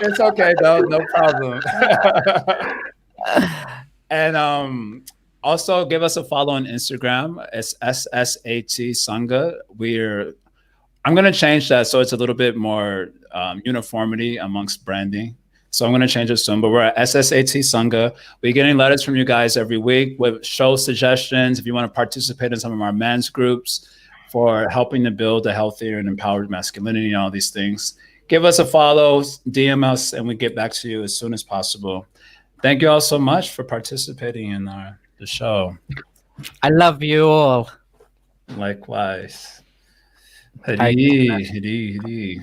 It's okay though, no problem. And also give us a follow on Instagram. It's SSAT Sangha. I'm gonna change that so it's a little bit more uniformity amongst branding. So I'm going to change it soon, but we're at SSAT Sangha. We're getting letters from you guys every week with show suggestions. If you want to participate in some of our men's groups for helping to build a healthier and empowered masculinity and all these things, give us a follow, DM us, and we get back to you as soon as possible. Thank you all so much for participating in the show. I love you all. Likewise. Hari, hari, hari.